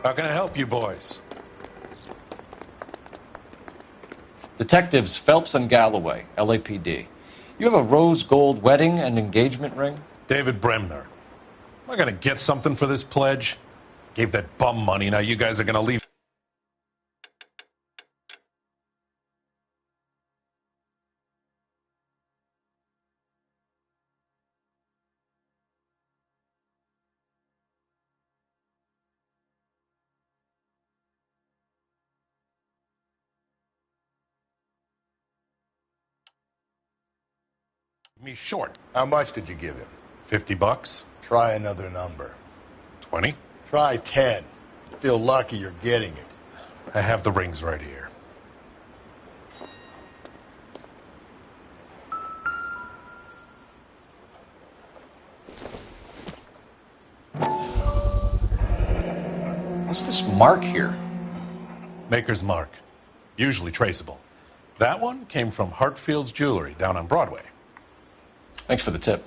How can I help you boys?
Detectives Phelps and Galloway, LAPD. You have a rose gold wedding and engagement ring?
David Bremner. Am I gonna get something for this pledge? Gave that bum money, now you guys are gonna leave. Me short.
How much did you give him?
$50?
Try another number.
20?
Try 10. Feel lucky you're getting it.
I have the rings right here.
What's this mark here?
Maker's mark. Usually traceable. That one came from Hartfield's Jewelry down on Broadway.
Thanks for the tip.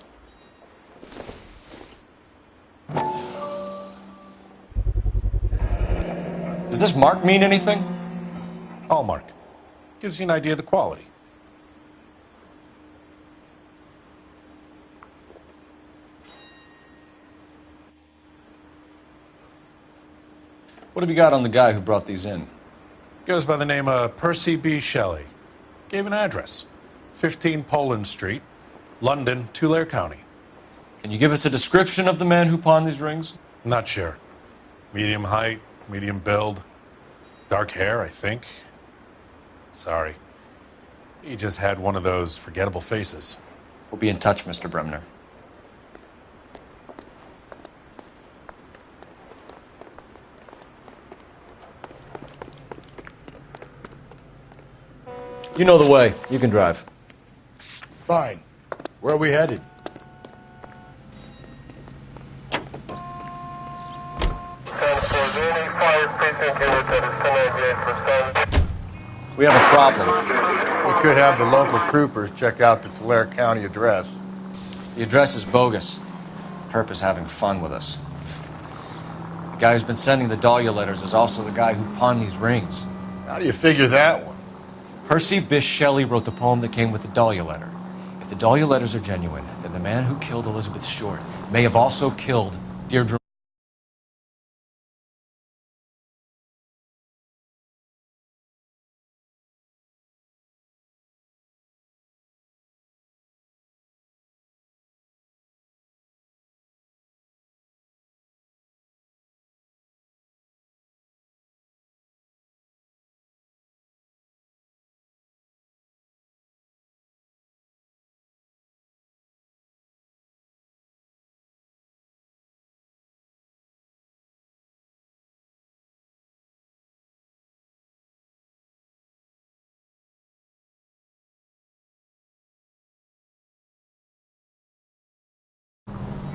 Does this mark mean anything?
Hallmark. Gives you an idea of the quality.
What have you got on the guy who brought these in?
Goes by the name of Percy B. Shelley. Gave an address. 15 Poland Street, London, Tulare County.
Can you give us a description of the man who pawned these rings?
Not sure. Medium height, medium build. Dark hair, I think. Sorry. He just had one of those forgettable faces.
We'll be in touch, Mr. Bremner. You know the way. You can drive.
Fine. Where are we headed?
We have a problem.
We could have the local troopers check out the Tulare County address.
The address is bogus. Herp is having fun with us. The guy who's been sending the Dahlia letters is also the guy who pawned these rings.
How do you figure that one?
Percy Bysshe Shelley wrote the poem that came with the Dahlia letter. If the Dahlia letters are genuine, then the man who killed Elizabeth Short may have also killed Deirdre.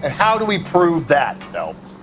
And how do we prove that, Phelps?